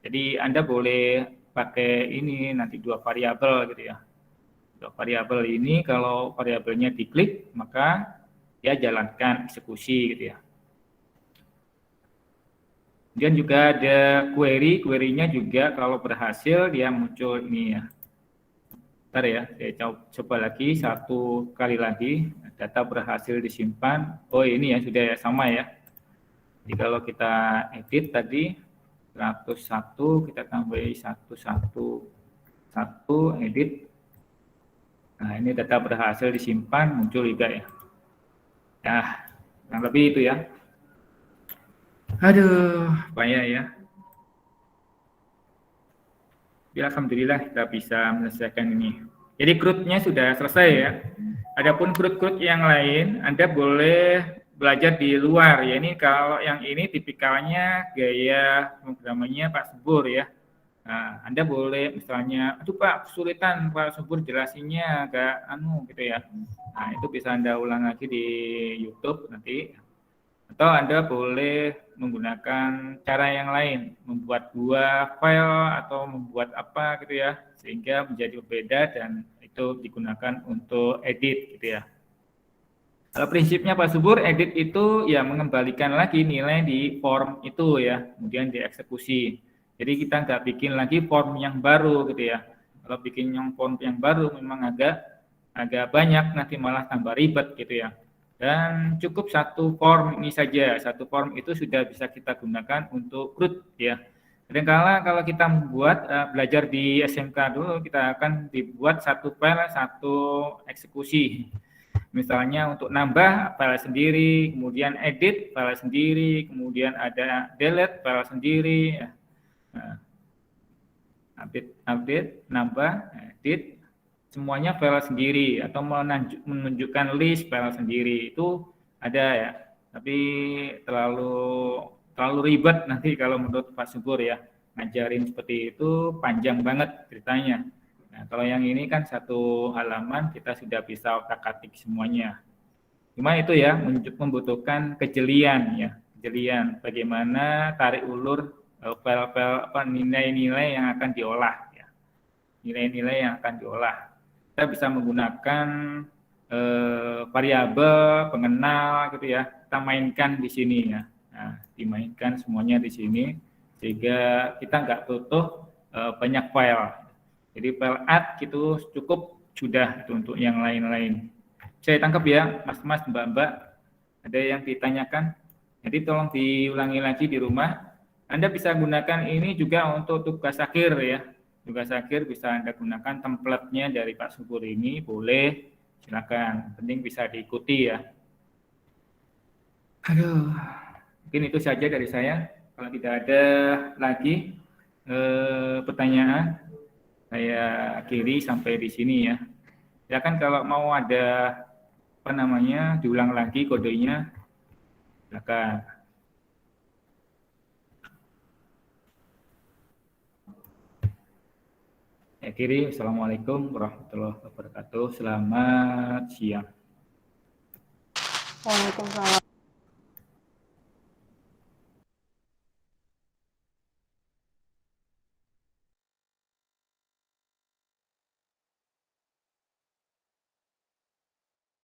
Jadi Anda boleh pakai ini nanti dua variabel gitu ya. Dua variabel ini kalau variabelnya diklik maka dia jalankan eksekusi gitu ya. Kemudian juga ada query-nya juga kalau berhasil dia muncul ini ya. Bentar ya, saya coba lagi satu kali lagi. Data berhasil disimpan. Oh ini ya sudah ya sama ya. Jadi kalau kita edit tadi 101 kita tambahi 111 edit. Nah ini data berhasil disimpan muncul juga ya. Nah, kurang lebih itu ya. Aduh, banyak ya. Ya, alhamdulillah kita bisa menyelesaikan ini. Jadi CRUD-nya sudah selesai ya. Adapun CRUD-CRUD yang lain, Anda boleh belajar di luar ya. Ini kalau yang ini tipikalnya gaya pemrogramannya Pak Subur ya. Nah, Anda boleh misalnya, aduh Pak, kesulitan Pak Subur jelasinnya agak gitu ya. Nah, itu bisa Anda ulang lagi di YouTube nanti. Atau Anda boleh menggunakan cara yang lain, membuat dua file atau membuat apa gitu ya, sehingga menjadi berbeda dan itu digunakan untuk edit gitu ya. Kalau prinsipnya Pak Subur, edit itu ya mengembalikan lagi nilai di form itu ya, kemudian dieksekusi. Jadi kita nggak bikin lagi form yang baru gitu ya. Kalau bikin yang form yang baru memang agak banyak, nanti malah tambah ribet gitu ya. Dan cukup satu form ini saja, satu form itu sudah bisa kita gunakan untuk CRUD ya. Kadang-kala kalau kita membuat belajar di SMK dulu, kita akan dibuat satu file, satu eksekusi. Misalnya untuk nambah file sendiri, kemudian edit file sendiri, kemudian ada delete file sendiri, ya. Nah, update, nambah, edit, semuanya file sendiri atau menunjukkan list file sendiri itu ada ya. Tapi terlalu ribet nanti kalau menurut Pak Subur ya. Ngajarin seperti itu panjang banget ceritanya. Nah, kalau yang ini kan satu halaman kita sudah bisa otak-atik semuanya. Cuma itu ya membutuhkan kejelian ya, kejelian bagaimana tarik ulur file-file nilai-nilai yang akan diolah ya. Nilai-nilai yang akan diolah. Kita bisa menggunakan variabel pengenal gitu ya. Kita mainkan di sini ya. Nah, dimainkan semuanya di sini sehingga kita nggak butuh banyak file. Jadi file add gitu cukup sudah itu untuk yang lain-lain. Saya tangkap ya, Mas-mas, Mbak-mbak, ada yang ditanyakan. Jadi tolong diulangi lagi di rumah. Anda bisa gunakan ini juga untuk tugas akhir ya. Tugas akhir bisa Anda gunakan template-nya dari Pak Subur ini, boleh, silakan. Penting bisa diikuti ya. Aduh, mungkin itu saja dari saya. Kalau tidak ada lagi pertanyaan, saya akhiri sampai di sini ya. Silakan kalau mau ada diulang lagi kodenya, silakan. Akhiri, Assalamualaikum warahmatullahi wabarakatuh. Selamat siang. Waalaikumsalam.